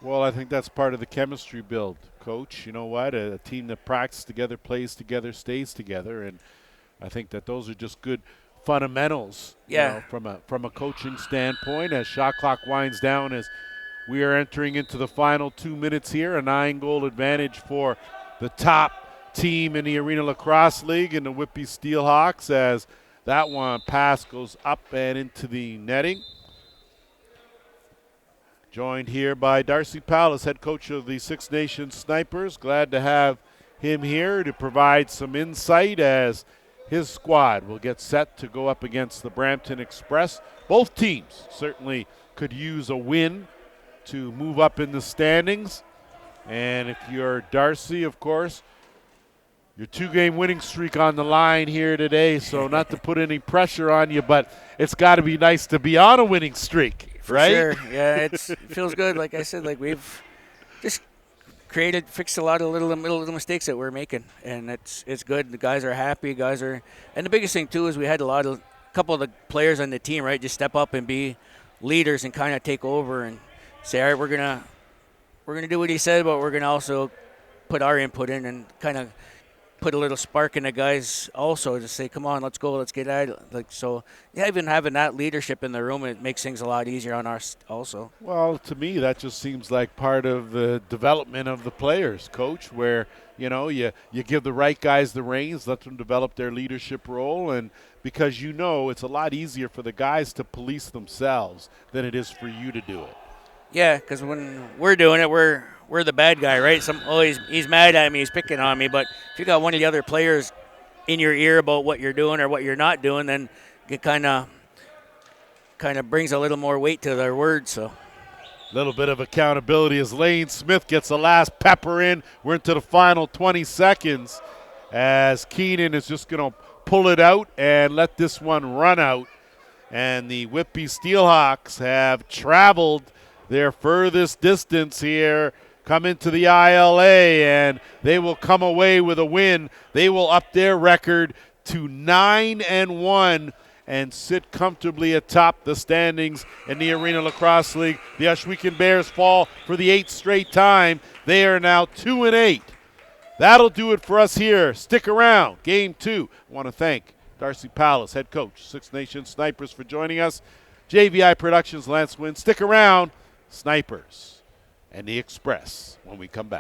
Well, I think that's part of the chemistry build, Coach. You know what? A team that practices together, plays together, stays together, and I think that those are just good fundamentals. Yeah. You know, from a coaching standpoint, as shot clock winds down, as we are entering into the final 2 minutes here, a 9-goal advantage for the top team in the Arenalacrosseleague in the Whitby Steelhawks, as that one pass goes up and into the netting. Joined here by Darcy Palace, head coach of the Six Nations Snipers. Glad to have him here to provide some insight as his squad will get set to go up against the Brampton Express. Both teams certainly could use a win to move up in the standings. And if you're Darcy, of course, your 2-game winning streak on the line here today, so not to put any pressure on you, but it's got to be nice to be on a winning streak, right? For sure. Yeah, it feels good. Like I said, like we've just fixed a lot of little mistakes that we're making, and it's good. The guys are happy. And the biggest thing too is we had a couple of the players on the team, right, just step up and be leaders and kind of take over and say, all right, we're gonna do what he said, but we're gonna also put our input in and kind of put a little spark in the guys also to say, come on, let's go, let's get at it. Like, so yeah, even having that leadership in the room, it makes things a lot easier on us also. Well, to me, that just seems like part of the development of the players, Coach, where, you know, you give the right guys the reins, let them develop their leadership role, and because you know it's a lot easier for the guys to police themselves than it is for you to do it. Yeah, because when we're doing it, we're the bad guy, right? He's mad at me, he's picking on me. But if you got one of the other players in your ear about what you're doing or what you're not doing, then it kind of brings a little more weight to their words. So a little bit of accountability as Lane Smith gets the last pepper in. We're into the final 20 seconds as Keenan is just going to pull it out and let this one run out. And the Whitby Steelhawks have traveled their furthest distance here, come into the ILA, and they will come away with a win. They will up their record to 9-1 and sit comfortably atop the standings in the Arenalacrosseleague. The Ohsweken Bears fall for the 8th straight time. They are now 2-8. That'll do it for us here. Stick around. Game 2. I want to thank Darcy Palace, head coach, Six Nations Snipers, for joining us. JVI Productions, Lance Wynn. Stick around. Snipers and the Express when we come back.